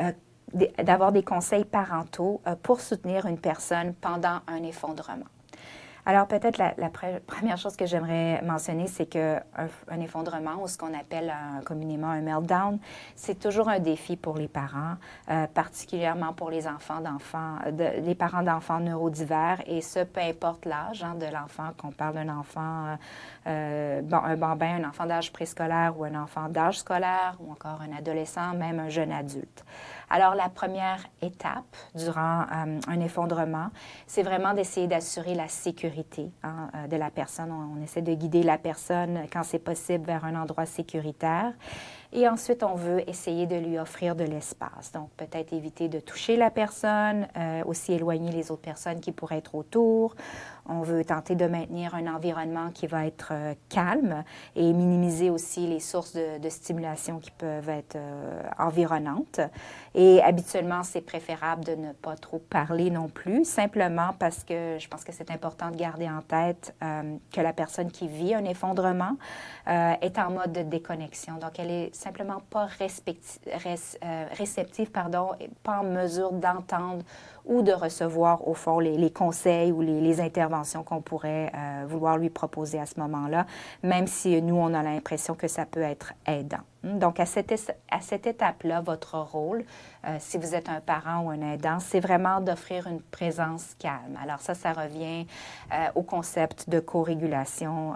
[SPEAKER 2] d'avoir des conseils parentaux pour soutenir une personne pendant un effondrement. Alors, peut-être la première chose que j'aimerais mentionner, c'est qu'un effondrement ou ce qu'on appelle communément un meltdown, c'est toujours un défi pour les parents, particulièrement pour les les parents d'enfants neurodivers, et ce, peu importe l'âge de l'enfant, qu'on parle d'un enfant, un bambin, un enfant d'âge préscolaire ou un enfant d'âge scolaire ou encore un adolescent, même un jeune adulte. Alors, la première étape durant un effondrement, c'est vraiment d'essayer d'assurer la sécurité de la personne. On essaie de guider la personne, quand c'est possible, vers un endroit sécuritaire. Et ensuite, on veut essayer de lui offrir de l'espace. Donc, peut-être éviter de toucher la personne, aussi éloigner les autres personnes qui pourraient être autour. On veut tenter de maintenir un environnement qui va être calme et minimiser aussi les sources de stimulation qui peuvent être environnantes. Et habituellement, c'est préférable de ne pas trop parler non plus, simplement parce que je pense que c'est important de garder en tête que la personne qui vit un effondrement est en mode de déconnexion. Donc, simplement pas réceptif, pardon, pas en mesure d'entendre ou de recevoir, au fond, les conseils ou les interventions qu'on pourrait vouloir lui proposer à ce moment-là, même si nous, on a l'impression que ça peut être aidant. Donc, à cette étape-là, votre rôle, si vous êtes un parent ou un aidant, c'est vraiment d'offrir une présence calme. Alors ça revient au concept de co-régulation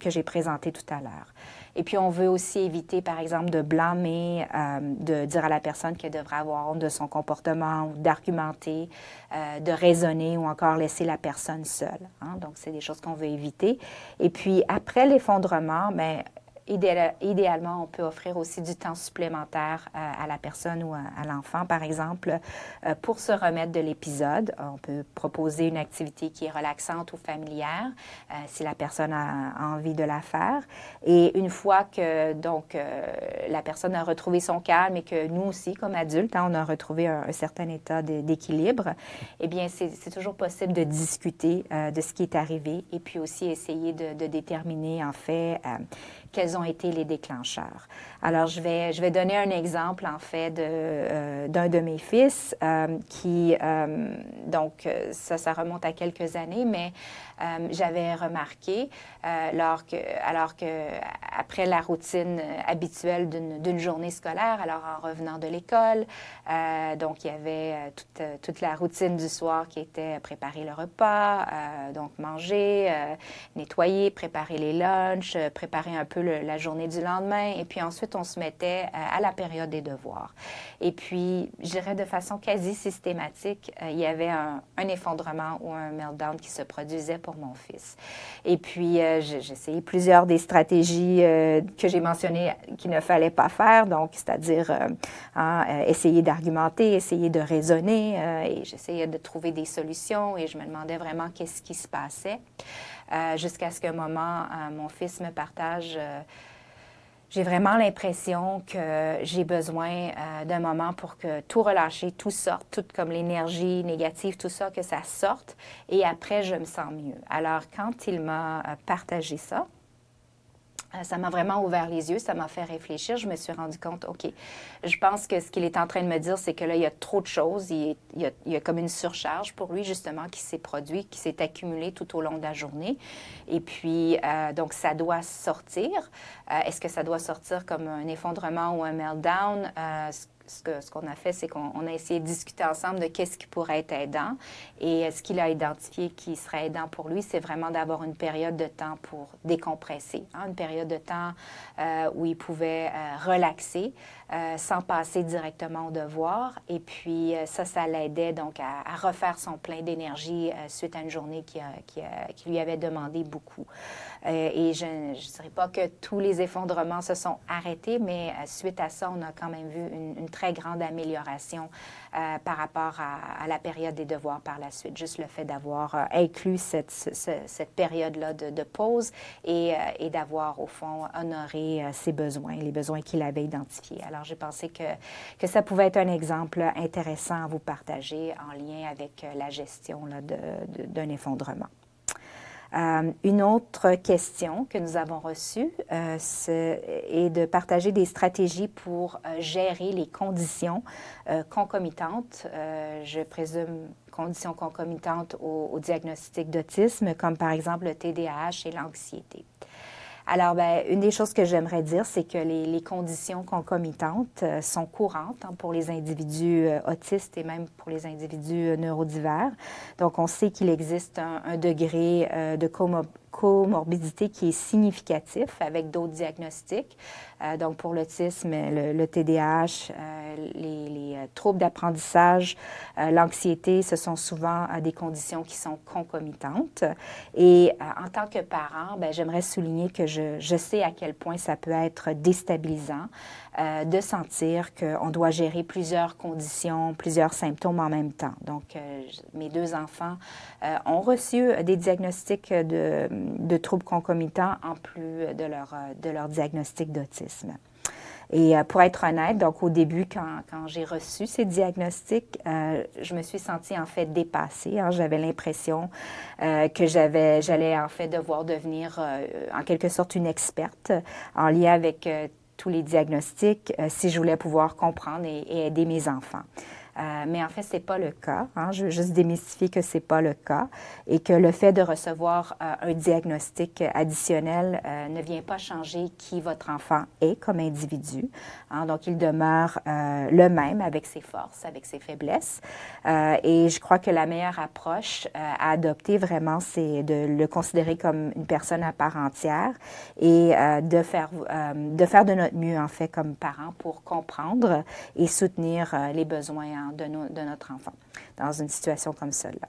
[SPEAKER 2] que j'ai présenté tout à l'heure. Et puis, on veut aussi éviter, par exemple, de blâmer, de dire à la personne qu'elle devrait avoir honte de son comportement, ou d'argumenter, de raisonner ou encore laisser la personne seule. Hein? Donc, c'est des choses qu'on veut éviter. Et puis, après l'effondrement, bien, idéalement, on peut offrir aussi du temps supplémentaire à la personne ou à l'enfant, par exemple, pour se remettre de l'épisode. On peut proposer une activité qui est relaxante ou familière, si la personne a envie de la faire. Et une fois que, donc, la personne a retrouvé son calme et que nous aussi, comme adultes, hein, on a retrouvé un certain état d'équilibre, eh bien, c'est toujours possible de discuter de ce qui est arrivé et puis aussi essayer de déterminer, en fait, quels ont été les déclencheurs. Alors, je vais donner un exemple, en fait, d'un de mes fils qui, donc, ça remonte à quelques années, mais j'avais remarqué, alors que après la routine habituelle d'une journée scolaire, alors en revenant de l'école, donc, il y avait toute la routine du soir qui était préparer le repas, donc manger, nettoyer, préparer les lunchs, préparer un peu la journée du lendemain. Et puis ensuite, on se mettait à la période des devoirs. Et puis, je dirais de façon quasi systématique, il y avait un effondrement ou un meltdown qui se produisait pour mon fils. Et puis, j'ai essayé plusieurs des stratégies que j'ai mentionnées qu'il ne fallait pas faire, donc c'est-à-dire essayer d'argumenter, essayer de raisonner, et j'essayais de trouver des solutions et je me demandais vraiment qu'est-ce qui se passait. Jusqu'à ce qu'un moment, mon fils me partage, j'ai vraiment l'impression que j'ai besoin d'un moment pour que tout relâcher, tout sorte, tout comme l'énergie négative, tout ça, que ça sorte, et après, je me sens mieux. Alors, quand il m'a partagé ça m'a vraiment ouvert les yeux, ça m'a fait réfléchir. Je me suis rendu compte, OK, je pense que ce qu'il est en train de me dire, c'est que là, il y a trop de choses. Il y a comme une surcharge pour lui, justement, qui s'est produit, qui s'est accumulée tout au long de la journée. Et puis, donc, ça doit sortir. Est-ce que ça doit sortir comme un effondrement ou un meltdown? Ce qu'on a fait, c'est qu'on a essayé de discuter ensemble de qu'est-ce qui pourrait être aidant. Et ce qu'il a identifié qui serait aidant pour lui, c'est vraiment d'avoir une période de temps pour décompresser, hein, une période de temps où il pouvait relaxer sans passer directement au devoir. Et puis, ça l'aidait donc à refaire son plein d'énergie suite à une journée qui lui avait demandé beaucoup. Et je ne dirais pas que tous les effondrements se sont arrêtés, mais suite à ça, on a quand même vu une très grande amélioration par rapport à la période des devoirs par la suite. Juste le fait d'avoir inclus cette période-là de pause et d'avoir, au fond, honoré ses besoins, les besoins qu'il avait identifiés. Alors, j'ai pensé que ça pouvait être un exemple intéressant à vous partager en lien avec la gestion là, d'un effondrement. Une autre question que nous avons reçue est de partager des stratégies pour gérer les conditions concomitantes, je présume conditions concomitantes au diagnostic d'autisme, comme par exemple le TDAH et l'anxiété. Alors, bien, une des choses que j'aimerais dire, c'est que les conditions concomitantes sont courantes hein, pour les individus autistes et même pour les individus neurodivers. Donc, on sait qu'il existe un degré de comorbidité qui est significatif avec d'autres diagnostics. Donc, pour l'autisme, le TDAH, les troubles d'apprentissage, l'anxiété, ce sont souvent des conditions qui sont concomitantes. Et en tant que parent, bien, j'aimerais souligner que je sais à quel point ça peut être déstabilisant de sentir qu'on doit gérer plusieurs conditions, plusieurs symptômes en même temps. Donc, mes deux enfants ont reçu des diagnostics de troubles concomitants en plus de leur diagnostic d'autisme. Et pour être honnête, donc au début, quand j'ai reçu ces diagnostics, je me suis sentie en fait dépassée. Hein. J'avais l'impression que j'allais en fait devoir devenir en quelque sorte une experte en lien avec tous les diagnostics si je voulais pouvoir comprendre et aider mes enfants. Mais en fait, ce n'est pas le cas. Hein. Je veux juste démystifier que ce n'est pas le cas et que le fait de recevoir un diagnostic additionnel ne vient pas changer qui votre enfant est comme individu. Hein. Donc, il demeure le même avec ses forces, avec ses faiblesses. Et je crois que la meilleure approche à adopter vraiment, c'est de le considérer comme une personne à part entière et de faire de notre mieux, en fait, comme parents pour comprendre et soutenir les besoins de notre enfant dans une situation comme celle-là.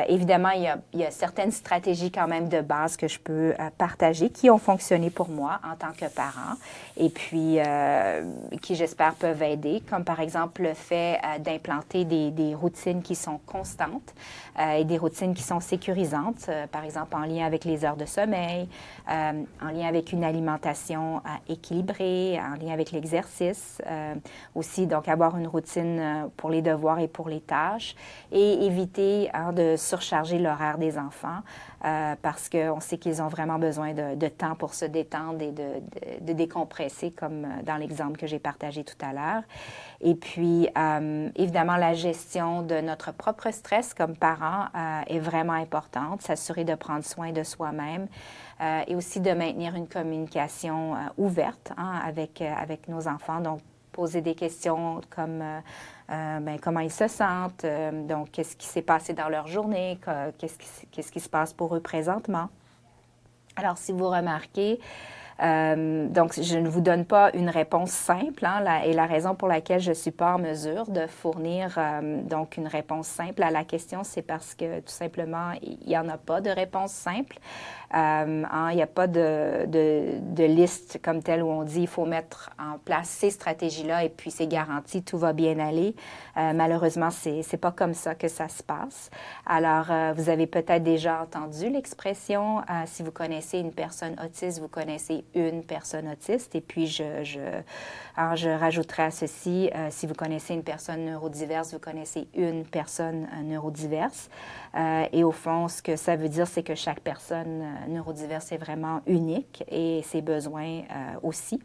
[SPEAKER 2] Évidemment, il y a certaines stratégies quand même de base que je peux partager qui ont fonctionné pour moi en tant que parent et puis qui, j'espère, peuvent aider, comme par exemple le fait d'implanter des routines qui sont constantes et des routines qui sont sécurisantes, par exemple en lien avec les heures de sommeil, en lien avec une alimentation équilibrée, en lien avec l'exercice, aussi donc avoir une routine pour les devoirs et pour les tâches et éviter de surcharger l'horaire des enfants parce qu'on sait qu'ils ont vraiment besoin de temps pour se détendre et de décompresser, comme dans l'exemple que j'ai partagé tout à l'heure. Et puis, évidemment, la gestion de notre propre stress comme parents est vraiment importante, s'assurer de prendre soin de soi-même et aussi de maintenir une communication ouverte avec nos enfants. Donc, poser des questions comme comment ils se sentent, donc qu'est-ce qui s'est passé dans leur journée, qu'est-ce qui se passe pour eux présentement. Alors, si vous remarquez, donc, je ne vous donne pas une réponse simple, hein, et la raison pour laquelle je ne suis pas en mesure de fournir donc une réponse simple à la question, c'est parce que tout simplement, il n'y en a pas de réponse simple. Il n'y a pas de liste comme telle où on dit il faut mettre en place ces stratégies-là et puis c'est garanti, tout va bien aller. Malheureusement, c'est pas comme ça que ça se passe. Alors, vous avez peut-être déjà entendu l'expression si vous connaissez une personne autiste, vous connaissez une personne autiste. Et puis, je rajouterai à ceci, si vous connaissez une personne neurodiverse, vous connaissez une personne neurodiverse. Et au fond, ce que ça veut dire, c'est que chaque personne neurodiverse est vraiment unique et ses besoins aussi.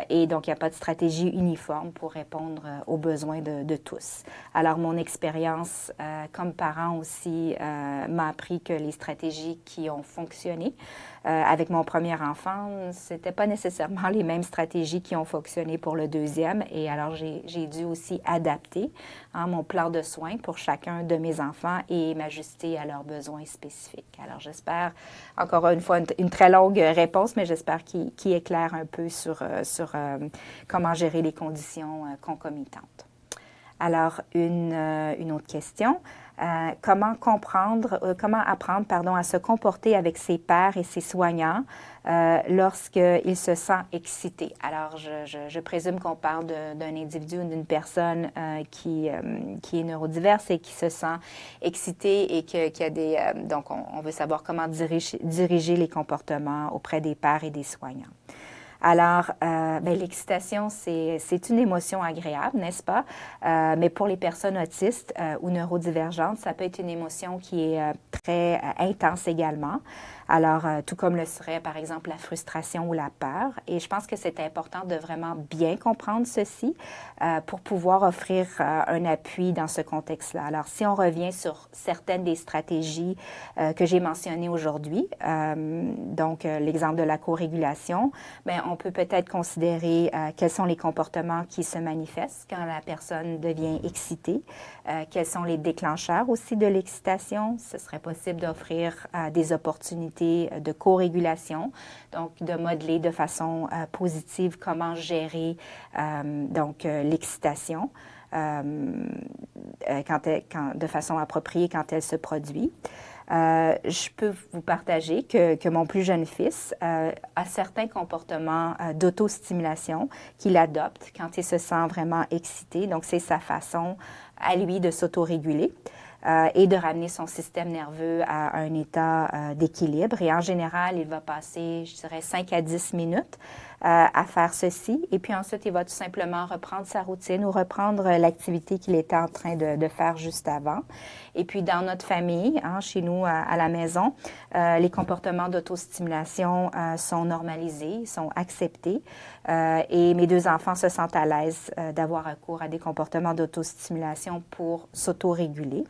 [SPEAKER 2] Et donc, il n'y a pas de stratégie uniforme pour répondre aux besoins de tous. Alors, mon expérience comme parent aussi m'a appris que les stratégies qui ont fonctionné avec mon premier enfant, ce n'étaient pas nécessairement les mêmes stratégies qui ont fonctionné pour le deuxième. Et alors, j'ai dû aussi adapter mon plan de soins pour chacun de mes enfants et m'ajuster à leurs besoins spécifiques. Alors, j'espère, encore une fois, une très longue réponse, mais j'espère qu'il éclaire un peu sur comment gérer les conditions concomitantes. Alors, une autre question. Comment apprendre à se comporter avec ses pairs et ses soignants lorsqu'il se sent excité. Alors, je présume qu'on parle d'un individu ou d'une personne qui est neurodiverse et qui se sent excité et qu'il y a des... donc, on veut savoir comment diriger les comportements auprès des pairs et des soignants. Alors, l'excitation, c'est une émotion agréable, n'est-ce pas? Mais pour les personnes autistes ou neurodivergentes, ça peut être une émotion qui est très intense également. Alors, tout comme le serait, par exemple, la frustration ou la peur. Et je pense que c'est important de vraiment bien comprendre ceci pour pouvoir offrir un appui dans ce contexte-là. Alors, si on revient sur certaines des stratégies que j'ai mentionnées aujourd'hui, donc l'exemple de la co-régulation, bien, on peut peut-être considérer quels sont les comportements qui se manifestent quand la personne devient excitée, quels sont les déclencheurs aussi de l'excitation. Ce serait possible d'offrir des opportunités de co-régulation, donc de modeler de façon positive comment gérer l'excitation de façon appropriée quand elle se produit. Je peux vous partager que mon plus jeune fils a certains comportements d'autostimulation qu'il adopte quand il se sent vraiment excité. Donc, c'est sa façon à lui de s'autoréguler et de ramener son système nerveux à un état d'équilibre. Et en général, il va passer, je dirais, 5 à 10 minutes à faire ceci. Et puis ensuite, il va tout simplement reprendre sa routine ou reprendre l'activité qu'il était en train de faire juste avant. Et puis, dans notre famille, hein, chez nous à la maison, les comportements d'autostimulation sont normalisés, sont acceptés. Et mes deux enfants se sentent à l'aise d'avoir recours à des comportements d'autostimulation pour s'autoréguler.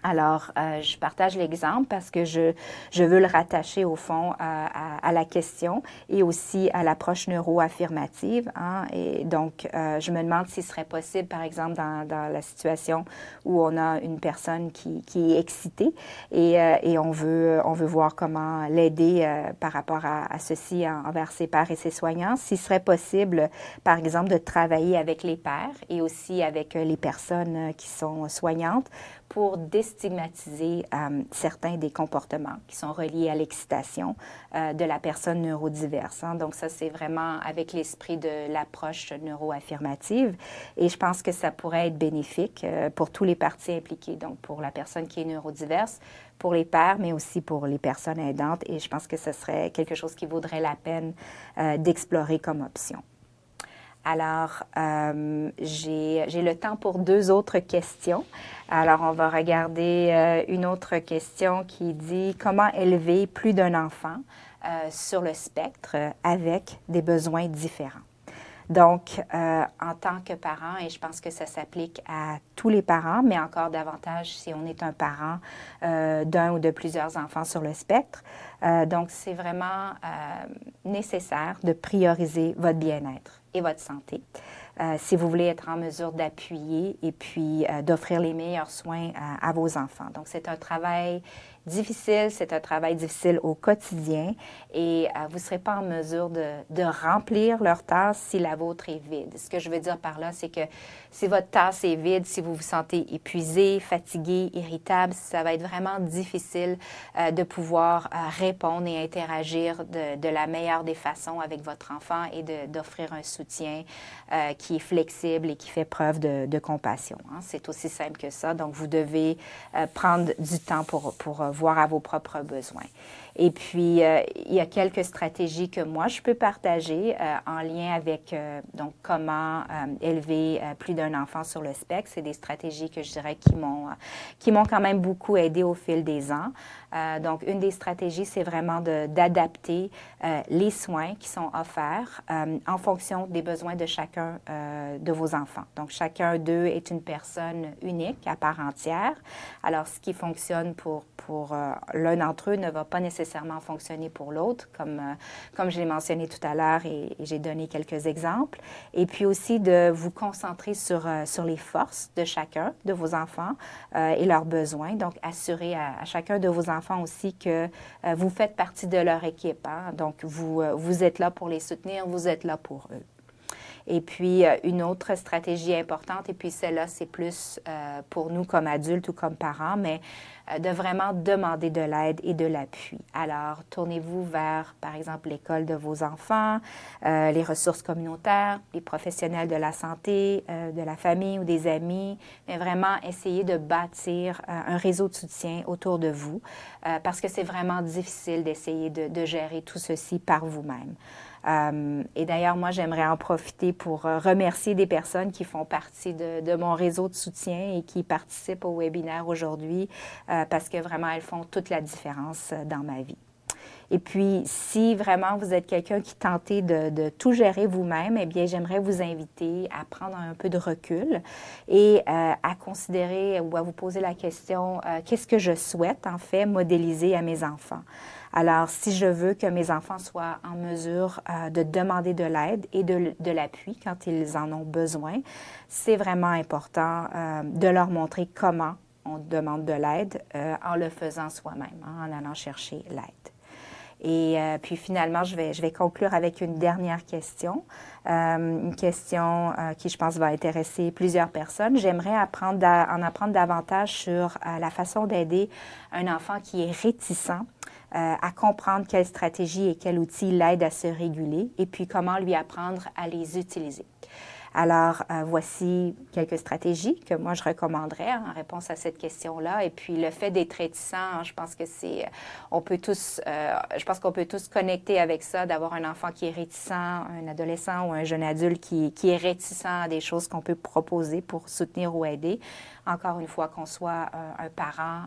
[SPEAKER 2] Alors, je partage l'exemple parce que je veux le rattacher au fond à la question et aussi à l'approche neuro-affirmative. Hein? Et donc, je me demande s'il serait possible, par exemple, dans la situation où on a une personne qui est excitée et on veut voir comment l'aider par rapport à ceci envers ses pairs et ses soignants, s'il serait possible, par exemple, de travailler avec les pairs et aussi avec les personnes qui sont soignantes pour déstigmatiser certains des comportements qui sont reliés à l'excitation de la personne neurodiverse. Hein. Donc ça, c'est vraiment avec l'esprit de l'approche neuro-affirmative et je pense que ça pourrait être bénéfique pour tous les parties impliquées, donc pour la personne qui est neurodiverse, pour les pairs, mais aussi pour les personnes aidantes et je pense que ce serait quelque chose qui vaudrait la peine d'explorer comme option. Alors, j'ai le temps pour deux autres questions. Alors, on va regarder une autre question qui dit « Comment élever plus d'un enfant sur le spectre avec des besoins différents? » Donc, en tant que parent, et je pense que ça s'applique à tous les parents, mais encore davantage si on est un parent d'un ou de plusieurs enfants sur le spectre. Donc, c'est vraiment nécessaire de prioriser votre bien-être et votre santé. Si vous voulez être en mesure d'appuyer et puis d'offrir les meilleurs soins à vos enfants. Donc, c'est un travail difficile, c'est un travail difficile au quotidien et vous ne serez pas en mesure de remplir leur tasse si la vôtre est vide. Ce que je veux dire par là, c'est que si votre tasse est vide, si vous vous sentez épuisé, fatigué, irritable, ça va être vraiment difficile de pouvoir répondre et interagir de la meilleure des façons avec votre enfant et d'offrir un soutien qui est flexible et qui fait preuve de compassion. Hein. C'est aussi simple que ça. Donc, vous devez prendre du temps pour voir à vos propres besoins. Et puis, il y a quelques stratégies que moi, je peux partager en lien avec donc comment élever plus d'un enfant sur le spectre. C'est des stratégies que je dirais qui m'ont quand même beaucoup aidé au fil des ans. Donc, une des stratégies, c'est vraiment d'adapter les soins qui sont offerts en fonction des besoins de chacun de vos enfants. Donc, chacun d'eux est une personne unique, à part entière. Alors, ce qui fonctionne pour l'un d'entre eux ne va pas nécessairement fonctionner pour l'autre, comme je l'ai mentionné tout à l'heure et j'ai donné quelques exemples. Et puis aussi de vous concentrer sur les forces de chacun de vos enfants et leurs besoins. Donc, assurer à chacun de vos enfants aussi que vous faites partie de leur équipe. Hein? Donc, vous êtes là pour les soutenir, vous êtes là pour eux. Et puis, une autre stratégie importante, et puis celle-là, c'est plus pour nous comme adultes ou comme parents, mais de vraiment demander de l'aide et de l'appui. Alors, tournez-vous vers, par exemple, l'école de vos enfants, les ressources communautaires, les professionnels de la santé, de la famille ou des amis, mais vraiment essayez de bâtir un réseau de soutien autour de vous parce que c'est vraiment difficile d'essayer de gérer tout ceci par vous-même. Et d'ailleurs, moi, j'aimerais en profiter pour remercier des personnes qui font partie de mon réseau de soutien et qui participent au webinaire aujourd'hui parce que vraiment, elles font toute la différence dans ma vie. Et puis, si vraiment vous êtes quelqu'un qui tentez de tout gérer vous-même, eh bien, j'aimerais vous inviter à prendre un peu de recul et à considérer ou à vous poser la question, qu'est-ce que je souhaite, en fait, modéliser à mes enfants? Alors, si je veux que mes enfants soient en mesure de demander de l'aide et de l'appui quand ils en ont besoin, c'est vraiment important de leur montrer comment on demande de l'aide en le faisant soi-même, hein, en allant chercher l'aide. Et puis finalement, je vais conclure avec une dernière question, une question qui, je pense, va intéresser plusieurs personnes. J'aimerais en apprendre davantage sur la façon d'aider un enfant qui est réticent à comprendre quelle stratégie et quel outil l'aide à se réguler et puis comment lui apprendre à les utiliser. Alors, voici quelques stratégies que moi je recommanderais en réponse à cette question-là. Et puis, le fait d'être réticent, je pense que je pense qu'on peut tous connecter avec ça, d'avoir un enfant qui est réticent, un adolescent ou un jeune adulte qui est réticent à des choses qu'on peut proposer pour soutenir ou aider. Encore une fois, qu'on soit un parent,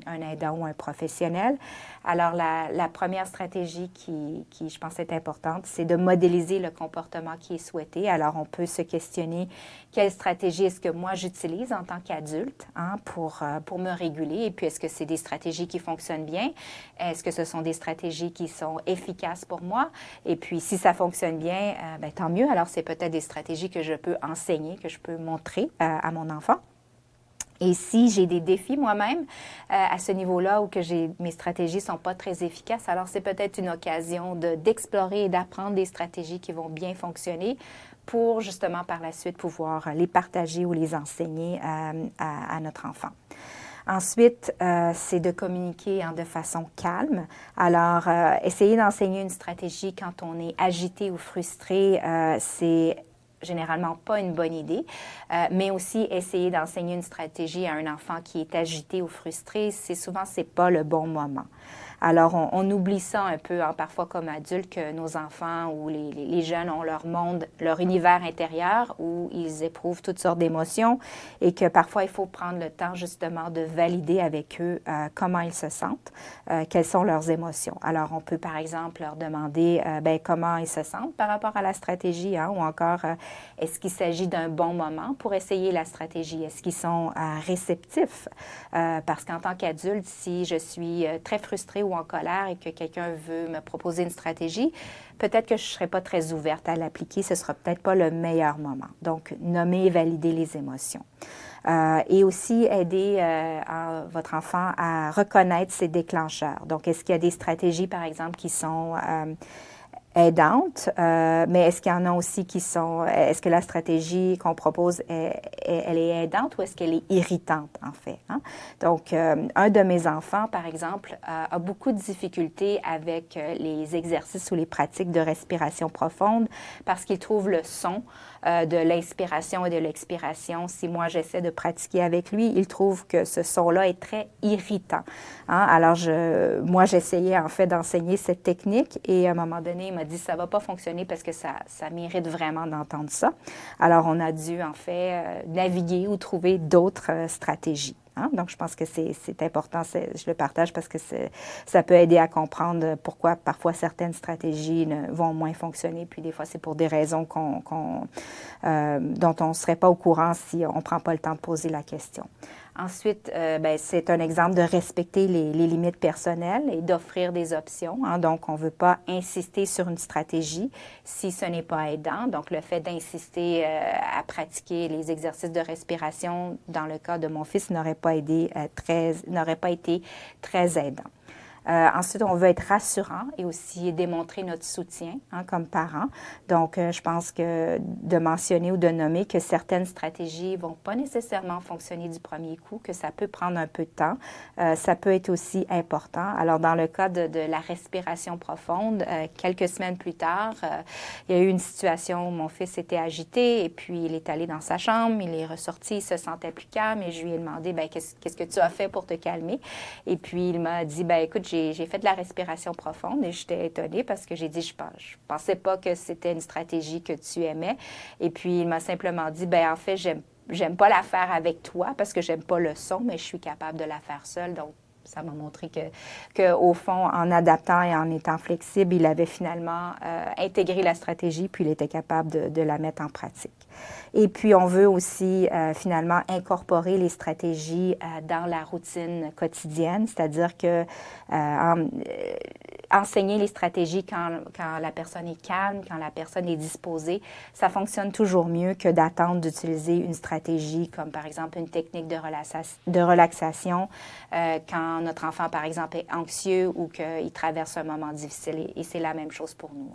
[SPEAKER 2] un aidant ou un professionnel. Alors, la première stratégie qui, je pense, est importante, c'est de modéliser le comportement qui est souhaité. Alors, on peut se questionner quelle stratégie est-ce que moi j'utilise en tant qu'adulte pour me réguler, et puis est-ce que c'est des stratégies qui fonctionnent bien? Est-ce que ce sont des stratégies qui sont efficaces pour moi? Et puis, si ça fonctionne bien, tant mieux. Alors, c'est peut-être des stratégies que je peux enseigner, que je peux montrer à mon enfant. Et si j'ai des défis moi-même à ce niveau-là ou que mes stratégies ne sont pas très efficaces, alors c'est peut-être une occasion d'explorer et d'apprendre des stratégies qui vont bien fonctionner pour justement par la suite pouvoir les partager ou les enseigner à notre enfant. Ensuite, c'est de communiquer de façon calme. Alors, essayer d'enseigner une stratégie quand on est agité ou frustré, c'est généralement pas une bonne idée, mais aussi essayer d'enseigner une stratégie à un enfant qui est agité ou frustré, c'est pas le bon moment. Alors, on oublie ça un peu, parfois comme adultes, que nos enfants ou les jeunes ont leur monde, leur univers intérieur où ils éprouvent toutes sortes d'émotions et que parfois, il faut prendre le temps justement de valider avec eux comment ils se sentent, quelles sont leurs émotions. Alors, on peut par exemple leur demander comment ils se sentent par rapport à la stratégie ou encore est-ce qu'il s'agit d'un bon moment pour essayer la stratégie? Est-ce qu'ils sont réceptifs? Parce qu'en tant qu'adulte, si je suis très frustrée ou en colère et que quelqu'un veut me proposer une stratégie, peut-être que je ne serai pas très ouverte à l'appliquer. Ce ne sera peut-être pas le meilleur moment. Donc, nommer et valider les émotions. Et aussi aider votre enfant à reconnaître ses déclencheurs. Donc, est-ce qu'il y a des stratégies, par exemple, qui sont aidantes, mais est-ce qu'il y en a aussi qui sont... Est-ce que la stratégie qu'on propose, elle est aidante ou est-ce qu'elle est irritante, en fait? Donc, un de mes enfants, par exemple, a beaucoup de difficultés avec les exercices ou les pratiques de respiration profonde parce qu'il trouve le son de l'inspiration et de l'expiration. Si moi, j'essaie de pratiquer avec lui, il trouve que ce son-là est très irritant. Alors, moi, j'essayais en fait d'enseigner cette technique et à un moment donné, il m'a dit, ça ne va pas fonctionner parce que ça mérite vraiment d'entendre ça. Alors, on a dû en fait naviguer ou trouver d'autres stratégies. Donc, je pense que c'est important, je le partage parce que ça peut aider à comprendre pourquoi parfois certaines stratégies vont moins fonctionner, puis des fois c'est pour des raisons dont on ne serait pas au courant si on ne prend pas le temps de poser la question. Ensuite, c'est un exemple de respecter les limites personnelles et d'offrir des options. Donc, on ne veut pas insister sur une stratégie si ce n'est pas aidant. Donc, le fait d'insister à pratiquer les exercices de respiration, dans le cas de mon fils, n'aurait pas été très aidant. Ensuite, on veut être rassurant et aussi démontrer notre soutien comme parents. Donc, je pense que de mentionner ou de nommer que certaines stratégies ne vont pas nécessairement fonctionner du premier coup, que ça peut prendre un peu de temps, ça peut être aussi important. Alors, dans le cas de la respiration profonde, quelques semaines plus tard, il y a eu une situation où mon fils était agité et puis il est allé dans sa chambre, il est ressorti, il se sentait plus calme et je lui ai demandé, qu'est-ce que tu as fait pour te calmer? Et puis, il m'a dit, écoute, j'ai fait de la respiration profonde et j'étais étonnée parce que j'ai dit, je pensais pas que c'était une stratégie que tu aimais. Et puis, il m'a simplement dit, en fait, j'aime pas la faire avec toi parce que j'aime pas le son, mais je suis capable de la faire seule. Donc, ça m'a montré qu'au fond, en adaptant et en étant flexible, il avait finalement intégré la stratégie puis il était capable de la mettre en pratique. Et puis, on veut aussi finalement incorporer les stratégies dans la routine quotidienne, c'est-à-dire que enseigner les stratégies quand la personne est calme, quand la personne est disposée, ça fonctionne toujours mieux que d'attendre d'utiliser une stratégie comme par exemple une technique de relaxation quand notre enfant, par exemple, est anxieux ou qu'il traverse un moment difficile. Et c'est la même chose pour nous.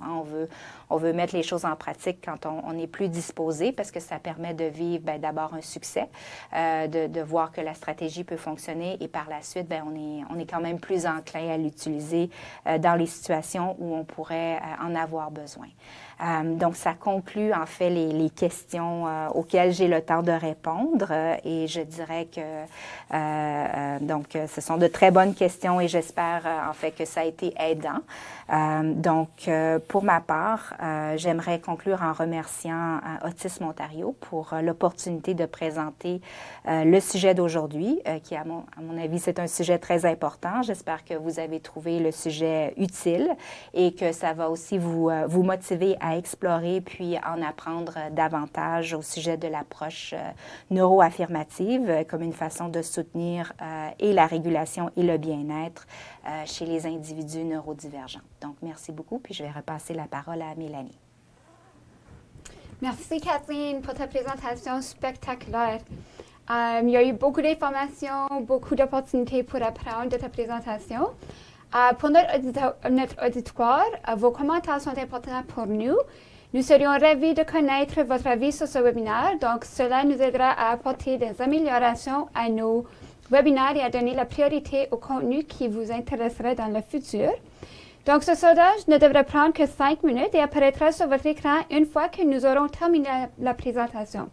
[SPEAKER 2] On veut mettre les choses en pratique quand on est plus disposé parce que ça permet de vivre d'abord un succès, de voir que la stratégie peut fonctionner et par la suite, on est quand même plus enclin à l'utiliser dans les situations où on pourrait en avoir besoin. Donc, ça conclut en fait les questions auxquelles j'ai le temps de répondre et je dirais que donc, ce sont de très bonnes questions et j'espère en fait que ça a été aidant. Donc, pour ma part, j'aimerais conclure en remerciant Autisme Ontario pour l'opportunité de présenter le sujet d'aujourd'hui, qui à mon avis, c'est un sujet très important. J'espère que vous avez trouvé le sujet utile et que ça va aussi vous motiver à explorer puis en apprendre davantage au sujet de l'approche neuroaffirmative comme une façon de soutenir et la régulation et le bien-être chez les individus neurodivergents. Donc, merci beaucoup, puis je vais repasser la parole à Mélanie.
[SPEAKER 1] Merci Kathleen pour ta présentation spectaculaire. Il y a eu beaucoup d'informations, beaucoup d'opportunités pour apprendre de ta présentation. Pour notre auditoire, vos commentaires sont importants pour nous. Nous serions ravis de connaître votre avis sur ce webinaire. Donc, cela nous aidera à apporter des améliorations à nos webinaires et à donner la priorité au contenu qui vous intéresserait dans le futur. Donc, ce sondage ne devrait prendre que 5 minutes et apparaîtra sur votre écran une fois que nous aurons terminé la présentation.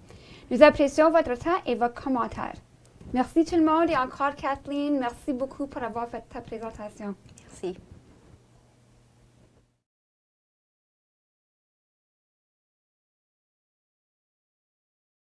[SPEAKER 1] Nous apprécions votre temps et vos commentaires. Merci tout le monde et encore Kathleen, merci beaucoup pour avoir fait ta présentation.
[SPEAKER 2] Merci.